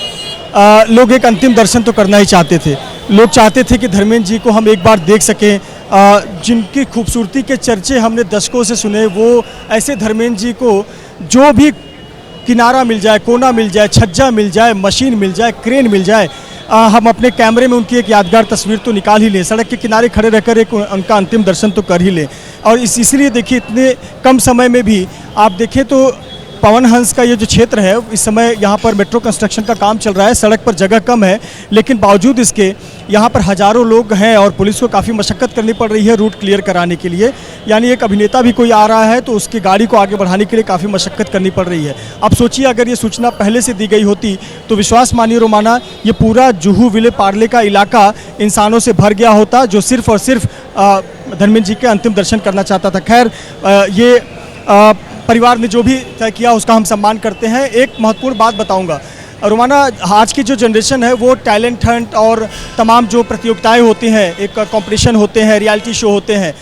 लोग एक अंतिम दर्शन तो करना ही चाहते थे। लोग चाहते थे कि धर्मेंद्र जी को हम एक बार देख सकें। जिनकी खूबसूरती के चर्चे हमने दशकों से सुने, वो ऐसे धर्मेंद्र जी को जो भी किनारा मिल जाए, कोना मिल जाए, छज्जा मिल जाए, मशीन मिल जाए, क्रेन मिल जाए, हम अपने कैमरे में उनकी एक यादगार तस्वीर तो निकाल ही लें, सड़क के किनारे खड़े रहकर एक उनका अंतिम दर्शन तो कर ही लें। और इसलिए देखिए, इतने कम समय में भी आप देखें तो पवन हंस का ये जो क्षेत्र है, इस समय यहाँ पर मेट्रो कंस्ट्रक्शन का काम चल रहा है, सड़क पर जगह कम है, लेकिन बावजूद इसके यहाँ पर हज़ारों लोग हैं और पुलिस को काफ़ी मशक्क़त करनी पड़ रही है रूट क्लियर कराने के लिए। यानी एक अभिनेता भी कोई आ रहा है तो उसकी गाड़ी को आगे बढ़ाने के लिए काफ़ी मशक्क़त करनी पड़ रही है। अब सोचिए, अगर ये सूचना पहले से दी गई होती तो विश्वास मानिए रोमाना, ये पूरा जुहू विले पार्ले का इलाका इंसानों से भर गया होता जो सिर्फ और सिर्फ धर्मेंद्र जी के अंतिम दर्शन करना चाहता था। खैर, ये परिवार ने जो भी तय किया उसका हम सम्मान करते हैं। एक महत्वपूर्ण बात बताऊंगा रोमाना, आज की जो जनरेशन है वो टैलेंट हंट और तमाम जो प्रतियोगिताएं होती हैं, एक कंपटीशन होते हैं, रियलिटी शो होते हैं।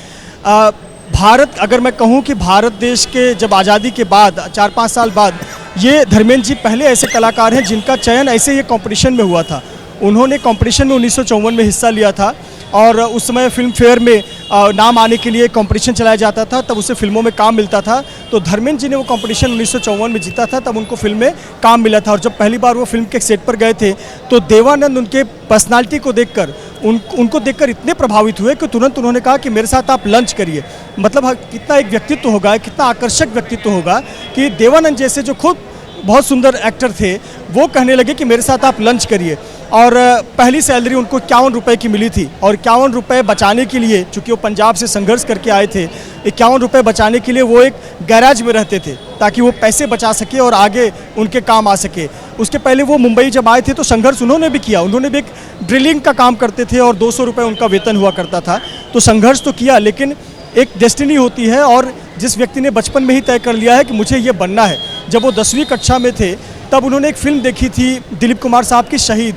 भारत, अगर मैं कहूं कि भारत देश के जब आज़ादी के बाद 4-5 साल बाद, ये धर्मेंद्र जी पहले ऐसे कलाकार हैं जिनका चयन ऐसे ही कंपटीशन में हुआ था। उन्होंने कंपटीशन में 1954 में हिस्सा लिया था और उस समय फिल्म फेयर में नाम आने के लिए कंपटीशन चलाया जाता था, तब उसे फिल्मों में काम मिलता था। तो धर्मेंद्र जी ने वो कंपटीशन 1954 में जीता था, तब उनको फिल्म में काम मिला था। और जब पहली बार वो फिल्म के सेट पर गए थे तो देवानंद उनके पर्सनालिटी को देखकर, उनको देखकर इतने प्रभावित हुए कि तुरंत उन्होंने कहा कि मेरे साथ आप लंच करिए। मतलब कितना एक व्यक्तित्व होगा, कितना आकर्षक व्यक्तित्व होगा कि देवानंद जैसे जो खुद बहुत सुंदर एक्टर थे, वो कहने लगे कि मेरे साथ आप लंच करिए। और पहली सैलरी उनको 51 रुपये की मिली थी और 51 रुपये बचाने के लिए, चूँकि वो पंजाब से संघर्ष करके आए थे, 51 रुपये बचाने के लिए वो एक गैराज में रहते थे ताकि वो पैसे बचा सके और आगे उनके काम आ सके। उसके पहले वो मुंबई जब आए थे तो संघर्ष उन्होंने भी किया, उन्होंने भी एक ड्रिलिंग का काम करते थे और 200 रुपये उनका वेतन हुआ करता था। तो संघर्ष तो किया, लेकिन एक डेस्टिनी होती है और जिस व्यक्ति ने बचपन में ही तय कर लिया है कि मुझे ये बनना है। जब वो 10वीं कक्षा में थे तब उन्होंने एक फिल्म देखी थी दिलीप कुमार साहब की शहीद।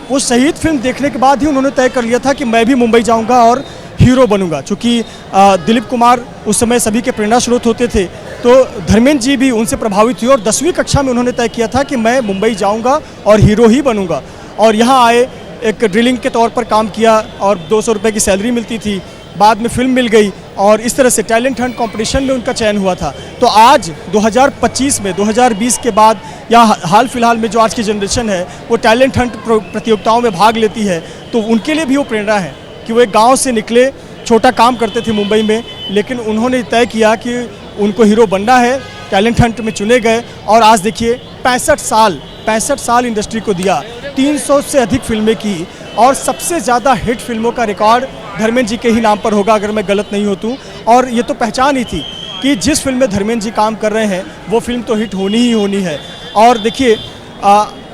वो शहीद फिल्म देखने के बाद ही उन्होंने तय कर लिया था कि मैं भी मुंबई जाऊंगा और हीरो बनूंगा। चूँकि दिलीप कुमार उस समय सभी के प्रेरणा स्रोत होते थे, तो धर्मेंद्र जी भी उनसे प्रभावित हुए और 10वीं कक्षा में उन्होंने तय किया था कि मैं मुंबई जाऊँगा और हीरो ही बनूँगा। और यहाँ आए, एक ड्रिलिंग के तौर पर काम किया और 200 रुपये की सैलरी मिलती थी। बाद में फिल्म मिल गई और इस तरह से टैलेंट हंट कंपटीशन में उनका चयन हुआ था। तो आज 2025 में, 2020 के बाद या हाल फिलहाल में जो आज की जनरेशन है वो टैलेंट हंट प्रतियोगिताओं में भाग लेती है, तो उनके लिए भी वो प्रेरणा है कि वो एक गांव से निकले, छोटा काम करते थे मुंबई में, लेकिन उन्होंने तय किया कि उनको हीरो बनना है, टैलेंट हंट में चुने गए और आज देखिए 65 साल इंडस्ट्री को दिया, 300 से अधिक फिल्में की और सबसे ज़्यादा हिट फिल्मों का रिकॉर्ड धर्मेंद्र जी के ही नाम पर होगा अगर मैं गलत नहीं होतूँ। और ये तो पहचान ही थी कि जिस फिल्म में धर्मेंद्र जी काम कर रहे हैं वो फिल्म तो हिट होनी ही होनी है। और देखिए,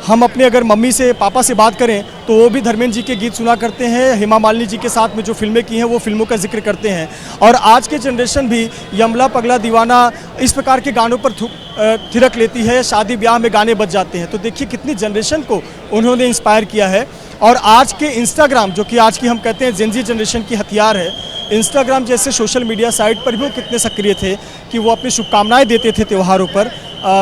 हम अपने अगर मम्मी से, पापा से बात करें तो वो भी धर्मेंद्र जी के गीत सुना करते हैं, हेमा मालिनी जी के साथ में जो फिल्में की हैं वो फिल्मों का जिक्र करते हैं। और आज के जनरेशन भी यमला पगला दीवाना इस प्रकार के गानों पर थिरक लेती है, शादी ब्याह में गाने बज जाते हैं। तो देखिए कितनी जनरेशन को उन्होंने इंस्पायर किया है। और आज के इंस्टाग्राम, जो कि आज की हम कहते हैं जेन ज़ी जनरेशन की हथियार है, इंस्टाग्राम जैसे सोशल मीडिया साइट पर भी वो कितने सक्रिय थे कि वो अपनी शुभकामनाएं देते थे त्योहारों पर,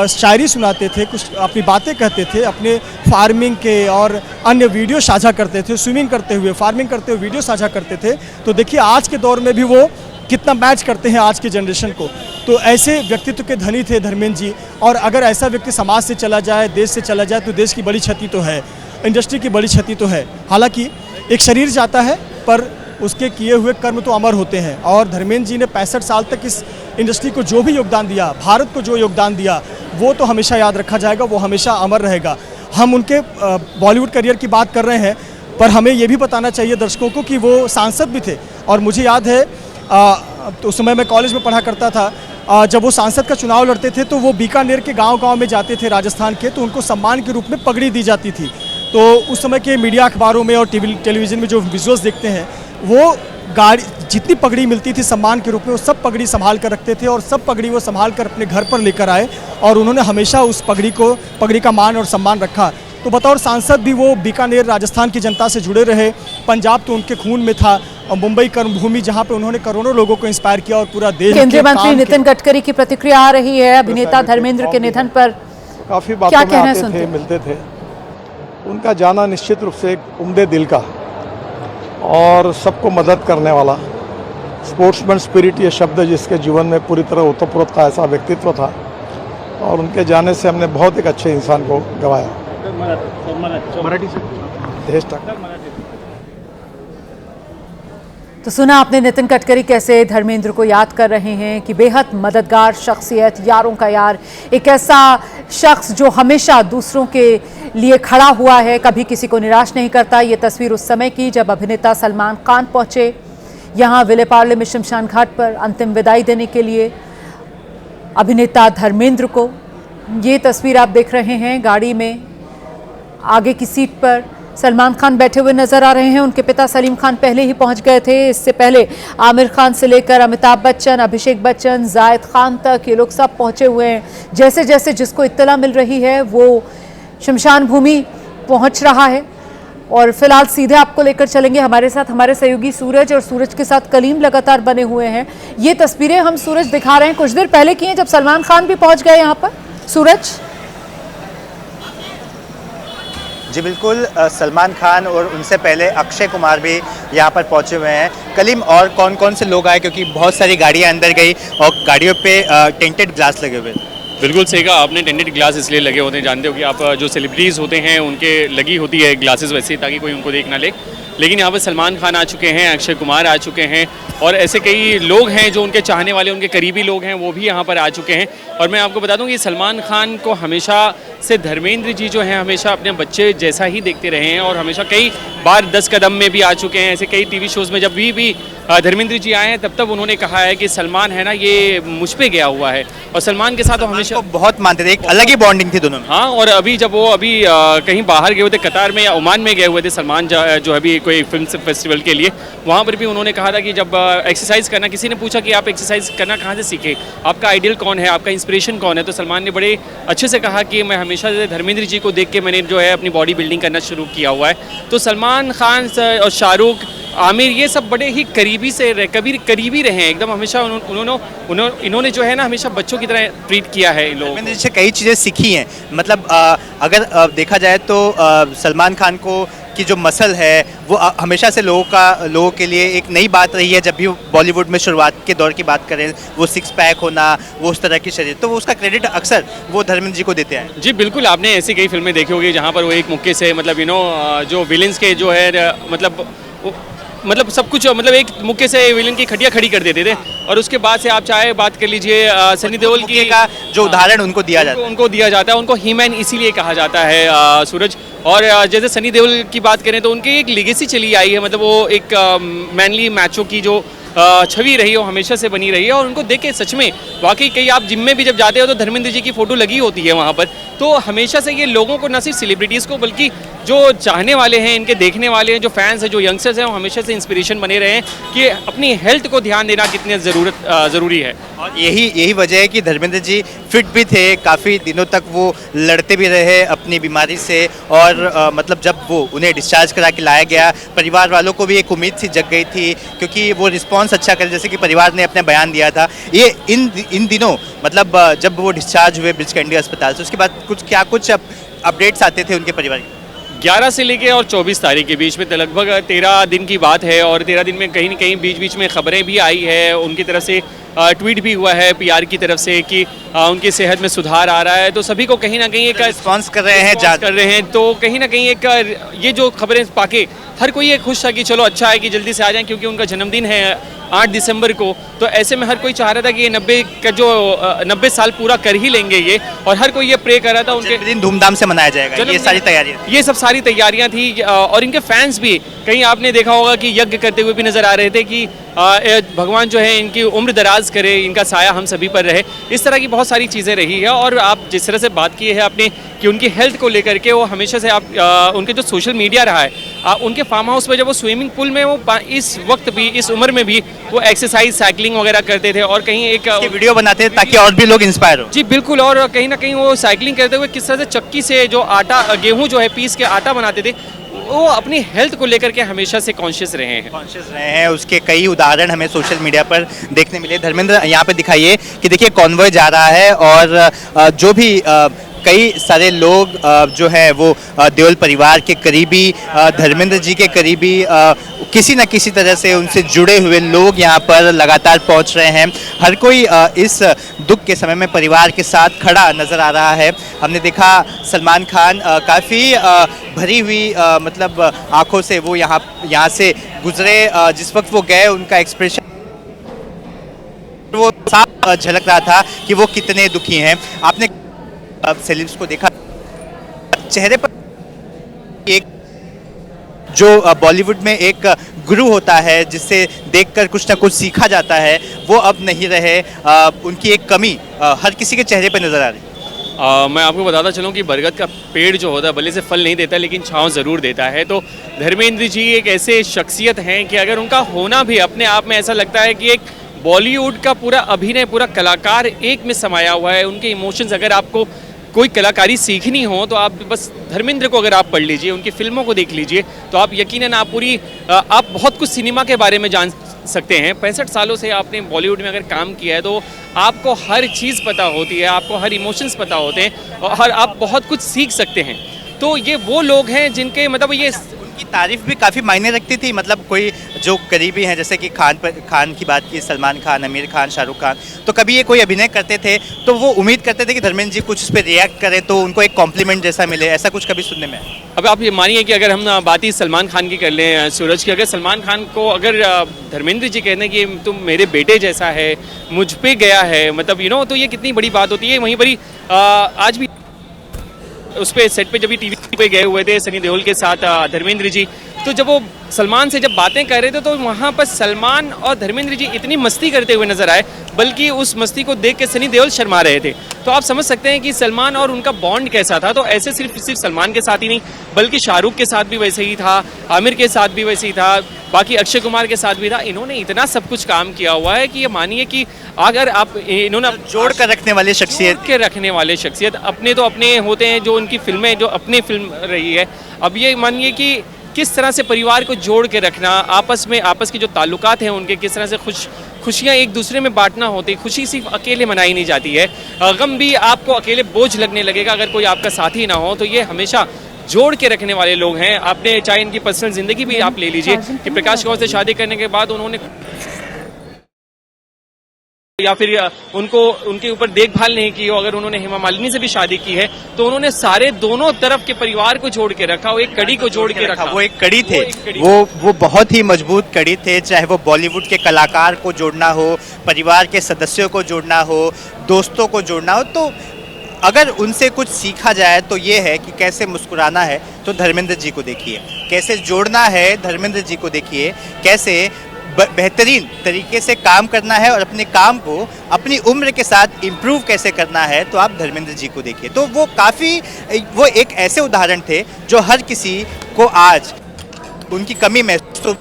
शायरी सुनाते थे, कुछ अपनी बातें कहते थे, अपने फार्मिंग के और अन्य वीडियो साझा करते थे, स्विमिंग करते हुए, फार्मिंग करते हुए वीडियो साझा करते थे। तो देखिए आज के दौर में भी वो कितना मैच करते हैं आज के जनरेशन को। तो ऐसे व्यक्तित्व के धनी थे धर्मेंद्र जी। और अगर ऐसा व्यक्ति समाज से चला जाए, देश से चला जाए, तो देश की बड़ी क्षति तो है, इंडस्ट्री की बड़ी क्षति तो है। हालांकि एक शरीर जाता है पर उसके किए हुए कर्म तो अमर होते हैं। और धर्मेंद्र जी ने 65 साल तक इस इंडस्ट्री को जो भी योगदान दिया, भारत को जो योगदान दिया, वो तो हमेशा याद रखा जाएगा, वो हमेशा अमर रहेगा। हम उनके बॉलीवुड करियर की बात कर रहे हैं, पर हमें ये भी बताना चाहिए दर्शकों को कि वो सांसद भी थे। और मुझे याद है तो उस समय मैं कॉलेज में पढ़ा करता था, जब वो सांसद का चुनाव लड़ते थे तो वो बीकानेर के गांव-गांव में जाते थे राजस्थान के, तो उनको सम्मान के रूप में पगड़ी दी जाती थी। तो उस समय के मीडिया अखबारों में और टेलीविज़न में जो विजुअल्स देखते हैं वो गाड़ी जितनी पगड़ी मिलती थी सम्मान के रूप में वो सब पगड़ी संभाल कर रखते थे और सब पगड़ी वो संभाल कर अपने घर पर लेकर आए और उन्होंने हमेशा उस पगड़ी का मान और सम्मान रखा। तो बतौर सांसद भी वो बीकानेर राजस्थान की जनता से जुड़े रहे। पंजाब तो उनके खून में था और मुंबई कर्मभूमि जहां पे उन्होंने करोड़ों लोगों को इंस्पायर किया और पूरा देश। केंद्रीय मंत्री नितिन गडकरी की प्रतिक्रिया आ रही है अभिनेता धर्मेंद्र के निधन पर। काफ़ी क्या बातों में कहना आते सुनते थे, हैं? मिलते थे। उनका जाना निश्चित रूप से एक उम्दे दिल का और सबको मदद करने वाला, स्पोर्ट्समैन स्पिरिट ये शब्द जिसके जीवन में पूरी तरह ओतप्रोत था, ऐसा व्यक्तित्व था और उनके जाने से हमने बहुत एक अच्छे इंसान को गंवाया। देश तक। तो सुना आपने नितिन गडकरी कैसे धर्मेंद्र को याद कर रहे हैं कि बेहद मददगार शख्सियत, यारों का यार, एक ऐसा शख्स जो हमेशा दूसरों के लिए खड़ा हुआ है, कभी किसी को निराश नहीं करता। ये तस्वीर उस समय की जब अभिनेता सलमान खान पहुंचे यहाँ विले पार्ले में शमशान घाट पर अंतिम विदाई देने के लिए अभिनेता धर्मेंद्र को। ये तस्वीर आप देख रहे हैं, गाड़ी में आगे की सीट पर सलमान खान बैठे हुए नजर आ रहे हैं। उनके पिता सलीम खान पहले ही पहुंच गए थे। इससे पहले आमिर खान से लेकर अमिताभ बच्चन, अभिषेक बच्चन, जायद खान तक ये लोग सब पहुंचे हुए हैं। जैसे जैसे जिसको इत्तला मिल रही है वो शमशान भूमि पहुंच रहा है। और फिलहाल सीधे आपको लेकर चलेंगे हमारे साथ हमारे सहयोगी सूरज, और सूरज के साथ कलीम लगातार बने हुए हैं। ये तस्वीरें हम सूरज दिखा रहे हैं कुछ देर पहले की हैं जब सलमान खान भी पहुंच गए यहाँ पर। सूरज जी बिल्कुल, सलमान खान और उनसे पहले अक्षय कुमार भी यहाँ पर पहुँचे हुए हैं। कलीम, और कौन कौन से लोग आए, क्योंकि बहुत सारी गाड़ियाँ अंदर गई और गाड़ियों पे टेंटेड ग्लास लगे हुए। बिल्कुल सही कहा आपने, टेंटेड ग्लास इसलिए लगे होते हैं, जानते हो कि आप जो सेलिब्रिटीज़ होते हैं उनके लगी होती है ग्लासेस वैसे, ताकि कोई उनको देख ना ले। लेकिन यहाँ पर सलमान खान आ चुके हैं, अक्षय कुमार आ चुके हैं और ऐसे कई लोग हैं जो उनके चाहने वाले, उनके करीबी लोग हैं, वो भी यहाँ पर आ चुके हैं। और मैं आपको बता दूँ कि सलमान खान को हमेशा से धर्मेंद्र जी जो हैं हमेशा अपने बच्चे जैसा ही देखते रहे हैं और हमेशा कई बार 10 कदम में भी आ चुके हैं। ऐसे कई टीवी शोज़ में जब भी धर्मेंद्र जी आए हैं तब उन्होंने कहा है कि सलमान है ना, ये मुझ पे गया हुआ है। और सलमान के साथ वो हमेशा बहुत मानते थे, एक अलग ही बॉन्डिंग थी दोनों में। हाँ, और अभी जब वो कहीं बाहर गए हुए थे, कतार में या ओमान में गए हुए थे सलमान जो अभी कोई फिल्म फेस्टिवल के लिए, वहाँ पर भी उन्होंने कहा था कि जब एक्सरसाइज करना, किसी ने पूछा कि आप एक्सरसाइज करना कहाँ से सीखे, आपका आइडियल कौन है, आपका इंस्पिरेशन कौन है, तो सलमान ने बड़े अच्छे से कहा कि मैं हमेशा से धर्मेंद्र जी को देख के मैंने जो है अपनी बॉडी बिल्डिंग करना शुरू किया हुआ है। तो सलमान खान और शाहरुख, आमिर, ये सब बड़े ही करीबी रहे हैं एकदम। हमेशा इन्होंने जो है ना हमेशा बच्चों की तरह ट्रीट किया है इन लोगों को। इससे कई चीज़ें सीखी हैं। मतलब अगर देखा जाए तो सलमान खान को की जो मसल है वो हमेशा से लोगों के लिए एक नई बात रही है। जब भी बॉलीवुड में शुरुआत के दौर की बात करें, वो सिक्स पैक होना, वो उस तरह की शरीर, तो वो उसका क्रेडिट अक्सर वो धर्मेंद्र जी को देते हैं। जी बिल्कुल, आपने ऐसी कई फिल्में देखी होगी जहाँ पर वो एक मुक्के से मतलब जो विलेंस के जो है मतलब सब कुछ मतलब एक मुक्के से विलेन की खटिया खड़ी कर देते थे। और उसके बाद से आप चाहे बात कर लीजिए सनी देओल की का जो उदाहरण उनको दिया जाता है, उनको ही मैन इसीलिए कहा जाता है सूरज। और जैसे सनी देओल की बात करें तो उनकी एक लेगेसी चली आई है, मतलब वो एक मैनली मैचों की जो छवि रही है वो हमेशा से बनी रही है। और उनको देख के सच में वाकई कई आप जिम में भी जब जाते हो तो धर्मेंद्र जी की फोटो लगी होती है वहाँ पर। तो हमेशा से ये लोगों को, न सिर्फ सेलिब्रिटीज़ को बल्कि जो चाहने वाले हैं, इनके देखने वाले हैं, जो फैंस हैं, जो यंगस्टर्स हैं, वो हमेशा से इंस्पिरेशन बने रहे हैं कि अपनी हेल्थ को ध्यान देना कितनी ज़रूरी है। और यही वजह है कि धर्मेंद्र जी फिट भी थे, काफ़ी दिनों तक वो लड़ते भी रहे अपनी बीमारी से। और मतलब जब वो उन्हें डिस्चार्ज करा के लाया गया, परिवार वालों को भी एक उम्मीद सी जग गई थी, क्योंकि वो रिस्पांस अच्छा करे, जैसे कि परिवार ने अपने बयान दिया था। ये इन दिनों मतलब जब वो डिस्चार्ज हुए ब्रिज कैंडी अस्पताल से, उसके बाद कुछ अपडेट्स आते थे उनके परिवार के? 11 से लेके और 24 तारीख के बीच में लगभग 13 दिन की बात है। और 13 दिन में कहीं न कहीं बीच में खबरें भी आई है, उनकी तरफ से ट्वीट भी हुआ है पीआर की तरफ से कि उनकी सेहत में सुधार आ रहा है। तो सभी को कहीं ना कहीं एक रिस्पॉन्स कर रहे हैं। तो कहीं ना कहीं एक ये जो खबरें पाके हर कोई ये खुश था कि चलो अच्छा है कि जल्दी से आ जाएं, क्योंकि उनका जन्मदिन है 8 दिसंबर को। तो ऐसे में हर कोई चाह रहा था कि ये 90 साल पूरा कर ही लेंगे ये, और हर कोई ये प्रे कर रहा था उनके दिन धूमधाम से मनाया जाएगा। ये सब सारी तैयारियां थी। और इनके फैंस भी, कहीं आपने देखा होगा कि यज्ञ करते हुए भी नजर आ रहे थे कि भगवान जो है इनकी उम्र दराज करे, इनका साया हम सभी पर रहे। इस तरह की बहुत सारी चीज़ें रही है। और आप जिस तरह से बात की है आपने कि उनकी हेल्थ को लेकर के वो हमेशा से उनके जो सोशल मीडिया रहा है, उनके फार्म हाउस में जब वो स्विमिंग पूल में वो इस वक्त भी, इस उम्र में भी वो एक्सरसाइज, साइकिलिंग वगैरह करते थे और कहीं एक वीडियो बनाते थे ताकि और भी लोग इंस्पायर हो। जी बिल्कुल। और कहीं ना कहीं वो साइकिलिंग करते हुए किस तरह से चक्की से जो आटा, गेहूं जो है पीस के आटा बनाते थे, वो अपनी हेल्थ को लेकर के हमेशा से कॉन्शियस रहे हैं। उसके कई उदाहरण हमें सोशल मीडिया पर देखने मिले। धर्मेंद्र, यहाँ पे दिखाइए कि देखिए कॉन्वॉय जा रहा है और जो भी कई सारे लोग जो है वो देओल परिवार के करीबी, धर्मेंद्र जी के करीबी, किसी न किसी तरह से उनसे जुड़े हुए लोग यहाँ पर लगातार पहुँच रहे हैं। हर कोई इस दुख के समय में परिवार के साथ खड़ा नज़र आ रहा है। हमने देखा सलमान खान काफ़ी भरी हुई मतलब आंखों से वो यहाँ से गुजरे। जिस वक्त वो गए उनका एक्सप्रेशन वो साफ झलक रहा था कि वो कितने दुखी हैं। आपने सेलिब्स को देखा, चेहरे पर एक जो बॉलीवुड में एक गुरु होता है जिससे देखकर कुछ ना कुछ सीखा जाता है, वो अब नहीं रहे। उनकी एक कमी हर किसी के चेहरे पर नजर आ रही। मैं आपको बताता चलूँ कि बरगद का पेड़ जो होता है भले से फल नहीं देता लेकिन छांव ज़रूर देता है। तो धर्मेंद्र जी एक ऐसे शख्सियत हैं कि अगर उनका होना भी अपने आप में ऐसा लगता है कि एक बॉलीवुड का पूरा अभिनय, पूरा कलाकार एक में समाया हुआ है। उनके इमोशंस, अगर आपको कोई कलाकारी सीखनी हो तो आप बस धर्मेंद्र को अगर आप पढ़ लीजिए, उनकी फिल्मों को देख लीजिए, तो आप यकीनन आप बहुत कुछ सिनेमा के बारे में जान सकते हैं। 65 सालों से आपने बॉलीवुड में अगर काम किया है तो आपको हर चीज़ पता होती है, आपको हर इमोशंस पता होते हैं और आप बहुत कुछ सीख सकते हैं। तो ये वो लोग हैं जिनके मतलब ये की तारीफ भी काफ़ी मायने रखती थी। मतलब कोई जो करीबी हैं, जैसे कि खान की बात की, सलमान खान, आमिर खान, शाहरुख खान, तो कभी ये कोई अभिनय करते थे तो वो उम्मीद करते थे कि धर्मेंद्र जी कुछ उस पर रिएक्ट करें तो उनको एक कॉम्प्लीमेंट जैसा मिले। ऐसा कुछ कभी सुनने में आया? अब आप ये मानिए कि अगर हम बात ही सलमान खान की कर लें, सूरज की, अगर सलमान खान को अगर धर्मेंद्र जी कहते हैं कि तुम मेरे बेटे जैसा है, मुझ पे गया है, मतलब तो ये कितनी बड़ी बात होती है। वहीं पर आज भी उस पे सेट पे जब भी टीवी पे गए हुए थे सनी देओल के साथ धर्मेंद्र जी, तो जब वो सलमान से जब बातें कर रहे थे तो वहाँ पर सलमान और धर्मेंद्र जी इतनी मस्ती करते हुए नजर आए, बल्कि उस मस्ती को देख के सनी देओल शर्मा रहे थे। तो आप समझ सकते हैं कि सलमान और उनका बॉन्ड कैसा था। तो ऐसे सिर्फ सलमान के साथ ही नहीं, बल्कि शाहरुख के साथ भी वैसे ही था, आमिर के साथ भी वैसे ही था, बाकी अक्षय कुमार के साथ भी था। इन्होंने इतना सब कुछ काम किया हुआ है कि ये मानिए कि अगर आप इन्होंने जोड़ कर रखने वाले शख्सियत अपने तो अपने होते हैं, जो उनकी फिल्में जो अपनी फिल्म रही है। अब ये मानिए कि किस तरह से परिवार को जोड़ के रखना, आपस के जो ताल्लुकात हैं उनके, किस तरह से खुशियाँ एक दूसरे में बांटना होती है। खुशी सिर्फ अकेले मनाई नहीं जाती है, गम भी आपको अकेले बोझ लगने लगेगा अगर कोई आपका साथी ना हो। तो ये हमेशा जोड़ के रखने वाले लोग हैं। आपने चाहे इनकी पर्सनल जिंदगी भी आप ले लीजिए कि प्रकाश कौर से शादी करने के बाद उन्होंने या फिर उनके ऊपर देखभाल नहीं की हो, अगर उन्होंने हेमा मालिनी से भी शादी की है तो उन्होंने सारे दोनों तरफ के परिवार को जोड़ के रखा, वो एक कड़ी को जोड़ के रखा। वो एक कड़ी थे, वो बहुत ही मजबूत कड़ी थे। चाहे वो बॉलीवुड के कलाकार को जोड़ना हो, परिवार के सदस्यों को जोड़ना हो, दोस्तों को जोड़ना हो, तो अगर उनसे कुछ सीखा जाए तो ये है कि कैसे मुस्कुराना है तो धर्मेंद्र जी को देखिए, कैसे जोड़ना है धर्मेंद्र जी को देखिए, कैसे बेहतरीन तरीके से काम करना है और अपने काम को अपनी उम्र के साथ इम्प्रूव कैसे करना है तो आप धर्मेंद्र जी को देखिए। तो वो एक ऐसे उदाहरण थे जो हर किसी को आज उनकी कमी महसूस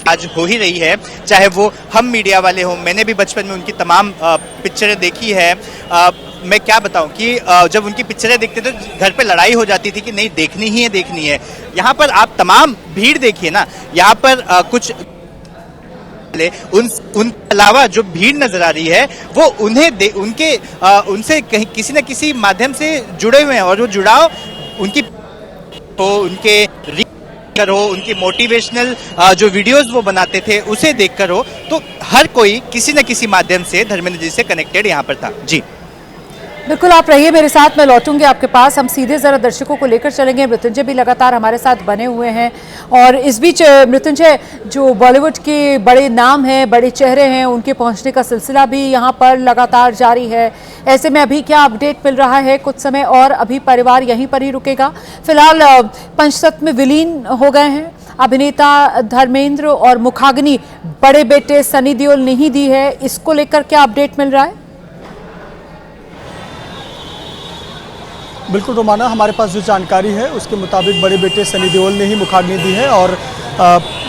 आज हो ही रही है। चाहे वो हम मीडिया वाले हों, मैंने भी बचपन में उनकी तमाम पिक्चरें देखी है। मैं क्या बताऊं कि जब उनकी पिक्चरें देखते थे तो घर पे लड़ाई हो जाती थी कि नहीं देखनी ही है। यहाँ पर आप तमाम भीड़ देखिए ना, यहाँ पर कुछ उन अलावा जो भीड़ नजर आ रही है वो उनसे किसी न किसी माध्यम से जुड़े हुए हैं, और वो जुड़ाव उनकी करो, उनकी मोटिवेशनल जो वीडियोस वो बनाते थे उसे देखकर हो, तो हर कोई किसी न किसी माध्यम से धर्मेंद्र जी से कनेक्टेड यहाँ पर था। जी बिल्कुल, आप रहिए मेरे साथ, मैं लौटूंगी आपके पास। हम सीधे ज़रा दर्शकों को लेकर चलेंगे। मृत्युंजय भी लगातार हमारे साथ बने हुए हैं और इस बीच मृत्युंजय, जो बॉलीवुड के बड़े नाम हैं, बड़े चेहरे हैं, उनके पहुंचने का सिलसिला भी यहाँ पर लगातार जारी है। ऐसे में अभी क्या अपडेट मिल रहा है? कुछ समय और अभी परिवार यहीं पर ही रुकेगा? फिलहाल पंचतत्व में विलीन हो गए हैं अभिनेता धर्मेंद्र और मुखाग्नि बड़े बेटे सनी देओल ने ही दी है, इसको लेकर क्या अपडेट मिल रहा है? बिल्कुल रोमाना, हमारे पास जो जानकारी है उसके मुताबिक बड़े बेटे सनी देओल ने ही मुखाग्नि दी है और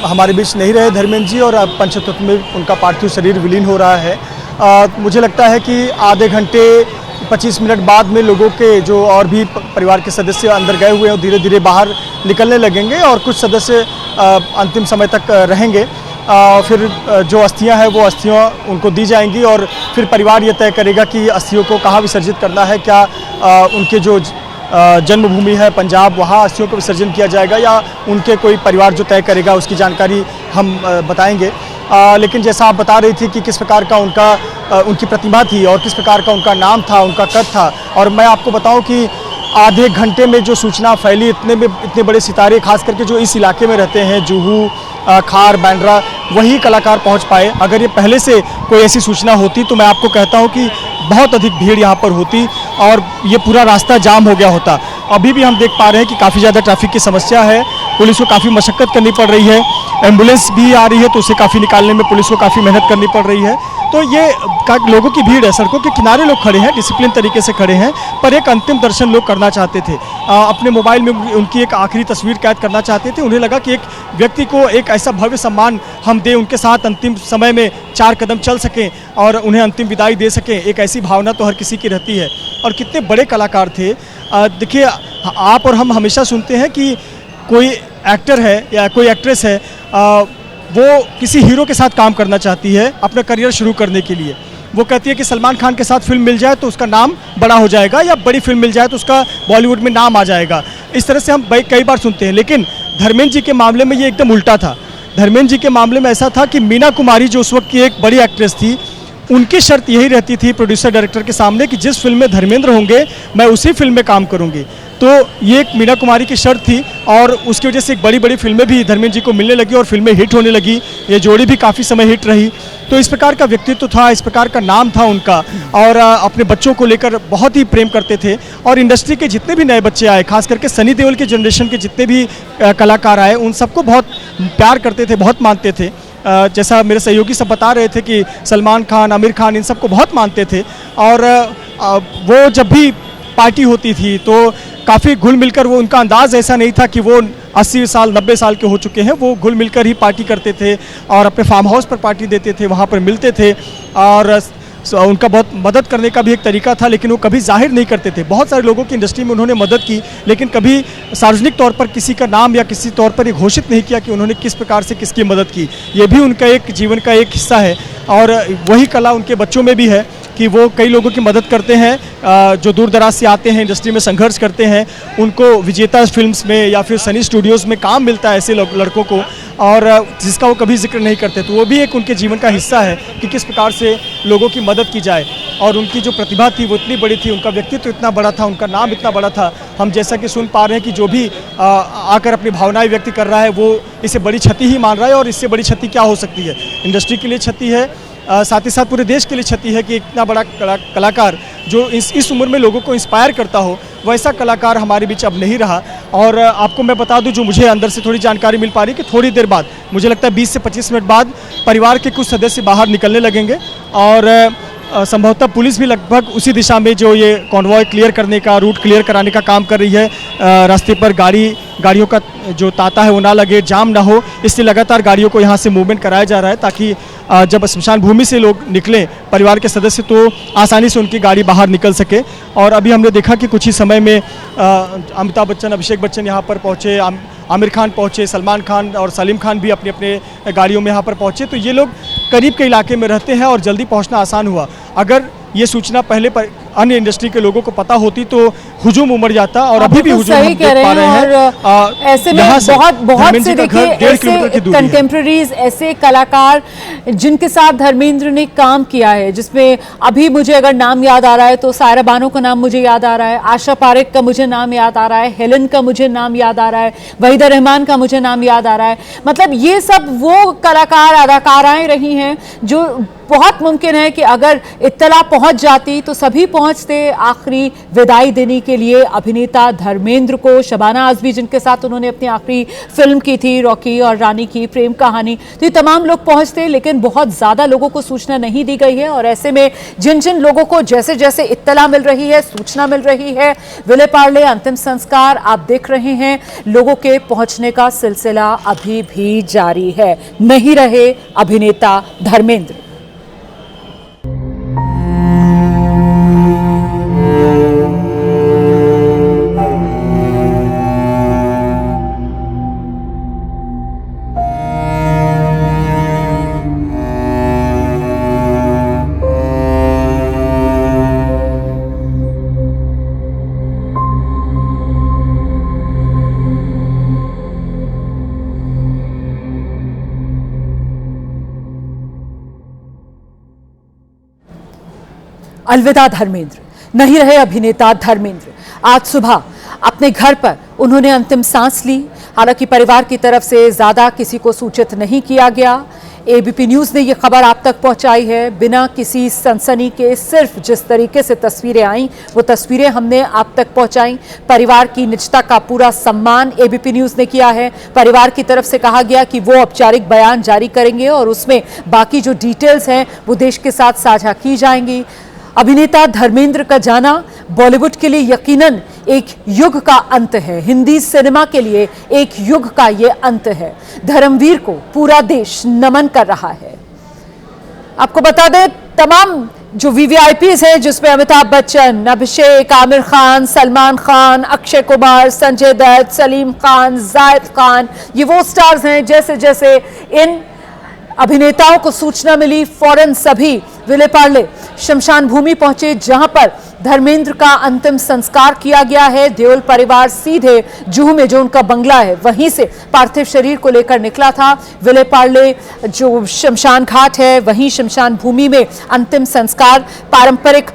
हमारे बीच नहीं रहे धर्मेंद्र जी और अब पंचतत्व में उनका पार्थिव शरीर विलीन हो रहा है। मुझे लगता है कि आधे घंटे 25 मिनट बाद में लोगों के जो और भी परिवार के सदस्य अंदर गए हुए हैं धीरे धीरे बाहर निकलने लगेंगे और कुछ सदस्य अंतिम समय तक रहेंगे। फिर जो अस्थियां हैं वो अस्थियां उनको दी जाएंगी और फिर परिवार ये तय करेगा कि अस्थियों को कहाँ विसर्जित करना है। क्या उनके जो जन्मभूमि है पंजाब, वहाँ अस्थियों को विसर्जन किया जाएगा या उनके कोई परिवार जो तय करेगा उसकी जानकारी हम बताएंगे। लेकिन जैसा आप बता रही थी कि किस प्रकार का उनकी प्रतिमा थी और किस प्रकार का उनका नाम था, उनका कद था, और मैं आपको बताऊं कि आधे घंटे में जो सूचना फैली, इतने बड़े सितारे खास करके जो इस इलाके में रहते हैं, जुहू, खार, बैंड्रा, वही कलाकार पहुंच पाए। अगर ये पहले से कोई ऐसी सूचना होती तो मैं आपको कहता हूं कि बहुत अधिक भीड़ यहाँ पर होती और ये पूरा रास्ता जाम हो गया होता। अभी भी हम देख पा रहे हैं कि काफ़ी ज़्यादा ट्रैफिक की समस्या है, पुलिस को काफ़ी मशक्कत करनी पड़ रही है, एम्बुलेंस भी आ रही है तो उसे काफ़ी निकालने में पुलिस को काफ़ी मेहनत करनी पड़ रही है। तो ये लोगों की भीड़ है, सड़कों के किनारे लोग खड़े हैं, डिसिप्लिन तरीके से खड़े हैं, पर एक अंतिम दर्शन लोग करना चाहते थे। अपने मोबाइल में उनकी एक आखिरी तस्वीर कैद करना चाहते थे। उन्हें लगा कि एक व्यक्ति को एक ऐसा भव्य सम्मान हम दें, उनके साथ अंतिम समय में 4 कदम चल सकें और उन्हें अंतिम विदाई दे सकें। एक ऐसी भावना तो हर किसी की रहती है और कितने बड़े कलाकार थे। देखिए, आप और हम हमेशा सुनते हैं कि कोई एक्टर है या कोई एक्ट्रेस है, वो किसी हीरो के साथ काम करना चाहती है अपना करियर शुरू करने के लिए। वो कहती है कि सलमान खान के साथ फिल्म मिल जाए तो उसका नाम बड़ा हो जाएगा या बड़ी फिल्म मिल जाए तो उसका बॉलीवुड में नाम आ जाएगा। इस तरह से हम कई बार सुनते हैं, लेकिन धर्मेंद्र जी के मामले में ये एकदम उल्टा था। धर्मेंद्र जी के मामले में ऐसा था कि मीना कुमारी जो उस वक्त की एक बड़ी एक्ट्रेस थी, उनकी शर्त यही रहती थी प्रोड्यूसर डायरेक्टर के सामने कि जिस फिल्म में धर्मेंद्र होंगे मैं उसी फिल्म में काम करूंगी। तो ये एक मीना कुमारी की शर्त थी और उसकी वजह से एक बड़ी बड़ी फिल्में भी धर्मेंद्र जी को मिलने लगी और फिल्में हिट होने लगी। ये जोड़ी भी काफ़ी समय हिट रही। तो इस प्रकार का व्यक्तित्व था, इस प्रकार का नाम था उनका और अपने बच्चों को लेकर बहुत ही प्रेम करते थे। और इंडस्ट्री के जितने भी नए बच्चे आए, खास करके सनी देओल के जनरेशन के जितने भी कलाकार आए, उन सबको बहुत प्यार करते थे, बहुत मानते थे। जैसा मेरे सहयोगी सब बता रहे थे कि सलमान खान, आमिर खान, इन सबको बहुत मानते थे और वो जब भी पार्टी होती थी तो काफ़ी घुल मिलकर, वो उनका अंदाज़ ऐसा नहीं था कि वो 80 साल 90 साल के हो चुके हैं, वो घुल मिलकर ही पार्टी करते थे और अपने फार्म हाउस पर पार्टी देते थे, वहाँ पर मिलते थे और उनका बहुत मदद करने का भी एक तरीका था, लेकिन वो कभी जाहिर नहीं करते थे। बहुत सारे लोगों की इंडस्ट्री में उन्होंने मदद की, लेकिन कभी सार्वजनिक तौर पर किसी का नाम या किसी तौर पर ये घोषित नहीं किया कि उन्होंने किस प्रकार से किसकी मदद की। ये भी उनका एक जीवन का एक हिस्सा है और वही कला उनके बच्चों में भी है कि वो कई लोगों की मदद करते हैं जो दूर दराज से आते हैं, इंडस्ट्री में संघर्ष करते हैं। उनको विजेता फिल्म्स में या फिर सनी स्टूडियोज़ में काम मिलता है ऐसे लड़कों को, और जिसका वो कभी जिक्र नहीं करते। तो वो भी एक उनके जीवन का हिस्सा है कि किस प्रकार से लोगों की मदद की जाए। और उनकी जो प्रतिभा थी वो इतनी बड़ी थी, उनका व्यक्तित्व इतना बड़ा था, उनका नाम इतना बड़ा था। हम जैसा कि सुन पा रहे हैं कि जो भी आकर अपनी भावनाएं व्यक्त कर रहा है वो इसे बड़ी क्षति ही मान रहा है, और इससे बड़ी क्षति क्या हो सकती है। इंडस्ट्री के लिए क्षति है, साथ ही साथ पूरे देश के लिए क्षति है कि इतना बड़ा कलाकार जो इस उम्र में लोगों को इंस्पायर करता हो, वैसा कलाकार हमारे बीच अब नहीं रहा। और आपको मैं बता दूं, जो मुझे अंदर से थोड़ी जानकारी मिल पा रही है कि थोड़ी देर बाद, मुझे लगता है 20 से 25 मिनट बाद, परिवार के कुछ सदस्य बाहर निकलने लगेंगे और संभवतः पुलिस भी लगभग उसी दिशा में जो ये कॉन्वॉय क्लियर करने का, रूट क्लियर कराने का काम कर रही है। रास्ते पर गाड़ियों का जो तांता है वो ना लगे, जाम ना हो, इसलिए लगातार गाड़ियों को यहाँ से मूवमेंट कराया जा रहा है ताकि जब स्मशान भूमि से लोग निकलें, परिवार के सदस्य, तो आसानी से उनकी गाड़ी बाहर निकल सके। और अभी हमने देखा कि कुछ ही समय में अमिताभ बच्चन, अभिषेक बच्चन यहाँ पर पहुँचे, आमिर खान पहुँचे, सलमान खान और सलीम खान भी अपने अपने गाड़ियों में यहाँ पर पहुँचे। तो ये लोग करीब के इलाके में रहते हैं और जल्दी पहुँचना आसान हुआ। अगर ये सूचना पहले पर अन्य इंडस्ट्री के लोगों को पता होती तो हुजूम उमड़ जाता, और अभी भी हुजूम हम देख पा रहे हैं। ऐसे में बहुत से देखिए ऐसे कंटेम्प्रेरीज, ऐसे कलाकार जिनके साथ धर्मेंद्र ने काम किया है, जिसमें अभी मुझे अगर नाम याद आ रहा है तो सायरा बानो का नाम मुझे याद आ रहा है, आशा पारेख का मुझे नाम याद आ रहा है, हेलन का मुझे नाम याद आ रहा है, वहीदा रहमान का मुझे नाम याद आ रहा है। मतलब ये सब वो कलाकार, अदाकाराएं रही हैं जो बहुत मुमकिन है कि अगर इत्तला पहुंच जाती तो सभी पहुंचते आखिरी विदाई देने के लिए अभिनेता धर्मेंद्र को। शबाना आज़मी जिनके साथ उन्होंने अपनी आखिरी फिल्म की थी रॉकी और रानी की प्रेम कहानी, तो ये तमाम लोग पहुंचते, लेकिन बहुत ज़्यादा लोगों को सूचना नहीं दी गई है। और ऐसे में जिन जिन लोगों को जैसे जैसे इत्तला मिल रही है, सूचना मिल रही है, विले पार्ले अंतिम संस्कार आप देख रहे हैं, लोगों के पहुंचने का सिलसिला अभी भी जारी है। नहीं रहे अभिनेता धर्मेंद्र। अलविदा धर्मेंद्र, नहीं रहे अभिनेता धर्मेंद्र। आज सुबह अपने घर पर उन्होंने अंतिम सांस ली। हालांकि परिवार की तरफ से ज्यादा किसी को सूचित नहीं किया गया। एबीपी न्यूज ने यह खबर आप तक पहुंचाई है बिना किसी सनसनी के। सिर्फ जिस तरीके से तस्वीरें आई वो तस्वीरें हमने आप तक पहुंचाई। परिवार की निजता का पूरा सम्मान एबीपी न्यूज ने किया है। परिवार की तरफ से कहा गया कि वो औपचारिक बयान जारी करेंगे और उसमें बाकी जो डिटेल्स हैं वो देश के साथ साझा की जाएंगी। अभिनेता धर्मेंद्र का जाना बॉलीवुड के लिए यकीनन एक युग का अंत है। हिंदी सिनेमा के लिए एक युग का ये अंत है। धर्मवीर को पूरा देश नमन कर रहा है। आपको बता दें, तमाम जो वीवीआईपीज हैं जिसमें अमिताभ बच्चन, अभिषेक, आमिर खान, सलमान खान, अक्षय कुमार, संजय दत्त, सलीम खान, जायद खान, ये वो स्टार्स हैं। जैसे जैसे इन अभिनेताओं को सूचना मिली, फौरन सभी विले पार्ले शमशान भूमि पहुंचे जहां पर धर्मेंद्र का अंतिम संस्कार किया गया है। देओल परिवार सीधे जुहू में जो उनका बंगला है वहीं से पार्थिव शरीर को लेकर निकला था। विले पार्ले जो शमशान घाट है वहीं शमशान भूमि में अंतिम संस्कार पारंपरिक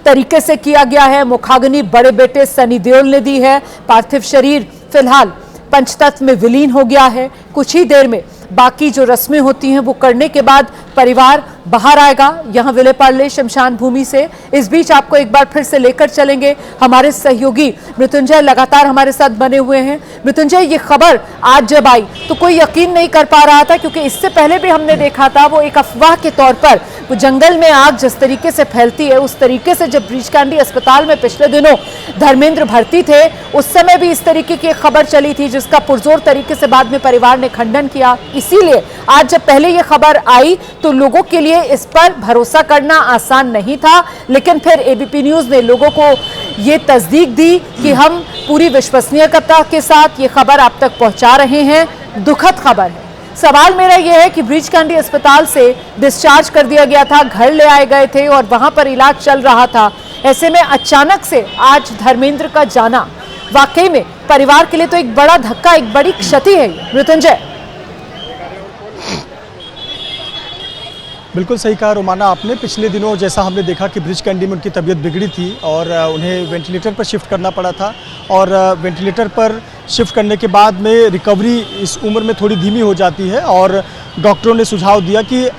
तरीके से किया गया है। मुखाग्नि बड़े बेटे सनी देओल ने दी है। पार्थिव शरीर फिलहाल पंचतत्व में विलीन हो गया है। कुछ ही देर में बाकी जो रस्में होती हैं वो करने के बाद परिवार बाहर आएगा यहां विले पार्ले शमशान भूमि से। इस बीच आपको एक बार फिर से लेकर चलेंगे, हमारे सहयोगी मृत्युंजय लगातार हमारे साथ बने हुए हैं। मृत्युंजय, ये खबर आज जब आई तो कोई यकीन नहीं कर पा रहा था, क्योंकि इससे पहले भी हमने देखा था वो एक अफवाह के तौर पर वो जंगल में आग जिस तरीके से फैलती है उस तरीके से जब ब्रीच कैंडी अस्पताल में पिछले दिनों धर्मेंद्र भर्ती थे उस समय भी इस तरीके की खबर चली थी, जिसका पुरजोर तरीके से बाद में परिवार ने खंडन किया। इसीलिए आज जब पहले ये खबर आई तो लोगों के लिए इस पर भरोसा करना आसान नहीं था, लेकिन फिर एबीपी न्यूज ने लोगों को ये तस्दीक दी कि हम पूरी विश्वसनीयता के साथ ये खबर आप तक पहुंचा रहे हैं। दुखद खबर है। सवाल मेरा यह है कि ब्रीच कैंडी अस्पताल से डिस्चार्ज कर दिया गया था, घर ले आए गए थे और वहां पर इलाज चल रहा था। ऐसे में अचानक से आज धर्मेंद्र का जाना वाकई में परिवार के लिए तो एक बड़ा धक्का, एक बड़ी क्षति है। मृत्युंजय, बिल्कुल सही कहा रोमाना आपने। पिछले दिनों जैसा हमने देखा कि ब्रीच कैंडी में उनकी तबीयत बिगड़ी थी और उन्हें वेंटिलेटर पर शिफ्ट करना पड़ा था और वेंटिलेटर पर शिफ्ट करने के बाद में रिकवरी इस उम्र में थोड़ी धीमी हो जाती है और डॉक्टरों ने सुझाव दिया कि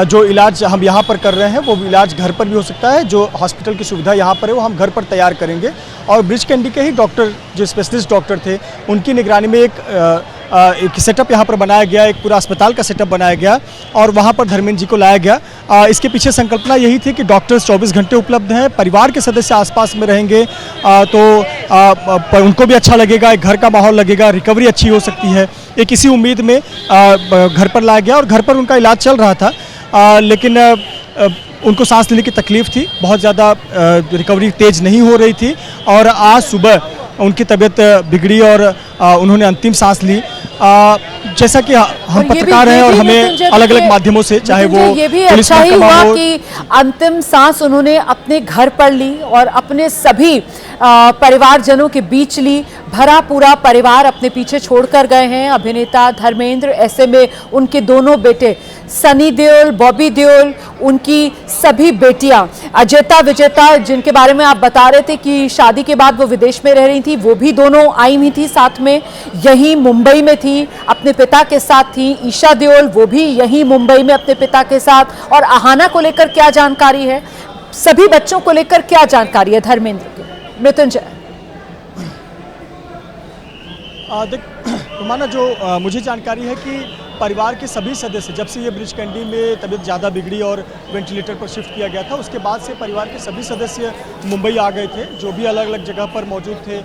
जो इलाज हम यहाँ पर कर रहे हैं वो इलाज घर पर भी हो सकता है। जो हॉस्पिटल की सुविधा यहाँ पर है वो हम घर पर तैयार करेंगे। और ब्रीच कैंडी के ही डॉक्टर, जो स्पेशलिस्ट डॉक्टर थे, उनकी निगरानी में एक सेटअप यहाँ पर बनाया गया, एक पूरा अस्पताल का सेटअप बनाया गया और वहाँ पर धर्मेंद्र जी को लाया गया। इसके पीछे संकल्पना यही थी कि डॉक्टर्स 24 घंटे उपलब्ध हैं, परिवार के सदस्य आसपास में रहेंगे तो उनको भी अच्छा लगेगा, एक घर का माहौल लगेगा, रिकवरी अच्छी हो सकती है। एक इसी उम्मीद में घर पर लाया गया और घर पर उनका इलाज चल रहा था, लेकिन उनको सांस लेने की तकलीफ थी, बहुत ज़्यादा रिकवरी तेज़ नहीं हो रही थी और आज सुबह उनकी तबीयत बिगड़ी और उन्होंने अंतिम सांस ली। जैसा कि हम पत्रकार हैं और हमें अलग अलग माध्यमों से, चाहे वो ये भी अच्छा ही हुआ कि अंतिम सांस उन्होंने अपने घर पर ली और अपने सभी परिवारजनों के बीच ली। भरा पूरा परिवार अपने पीछे छोड़कर गए हैं अभिनेता धर्मेंद्र। ऐसे में उनके दोनों बेटे सनी देओल, बॉबी देओल, उनकी सभी बेटियां, अजयता विजेता जिनके बारे में आप बता रहे थे कि शादी के बाद वो विदेश में रह रही थी, वो भी दोनों आई हुई थी साथ में, यहीं मुंबई में थी, अपने पिता के साथ थी। ईशा देओल वो भी यहीं मुंबई में अपने पिता के साथ। और आहाना को लेकर क्या जानकारी है, सभी बच्चों को लेकर क्या जानकारी है धर्मेंद्र की? मृत्युंजय। माना जो मुझे जानकारी है कि परिवार के सभी सदस्य, जब से ये ब्रिज कैंडी में तबीयत ज़्यादा बिगड़ी और वेंटिलेटर पर शिफ्ट किया गया था, उसके बाद से परिवार के सभी सदस्य मुंबई आ गए थे। जो भी अलग अलग जगह पर मौजूद थे,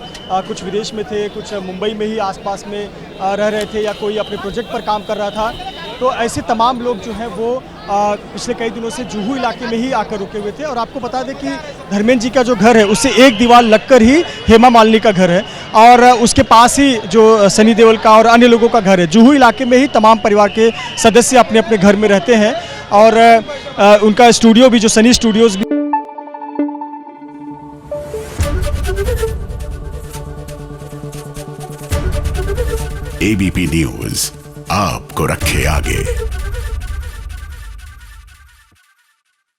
कुछ विदेश में थे, कुछ मुंबई में ही आसपास में रह रहे थे, या कोई अपने प्रोजेक्ट पर काम कर रहा था। तो ऐसे तमाम लोग जो हैं वो पिछले कई दिनों से जुहू इलाके में ही आकर रुके हुए थे। और आपको बता दें कि धर्मेंद्र जी का जो घर है उससे एक दीवार लगकर ही हेमा मालिनी का घर है, और उसके पास ही जो सनी देओल का और अन्य लोगों का घर है। जुहू इलाके में ही तमाम परिवार के सदस्य अपने अपने घर में रहते हैं, और उनका स्टूडियो भी, जो सनी स्टूडियोज भी। एबीपी न्यूज आपको रखे आगे।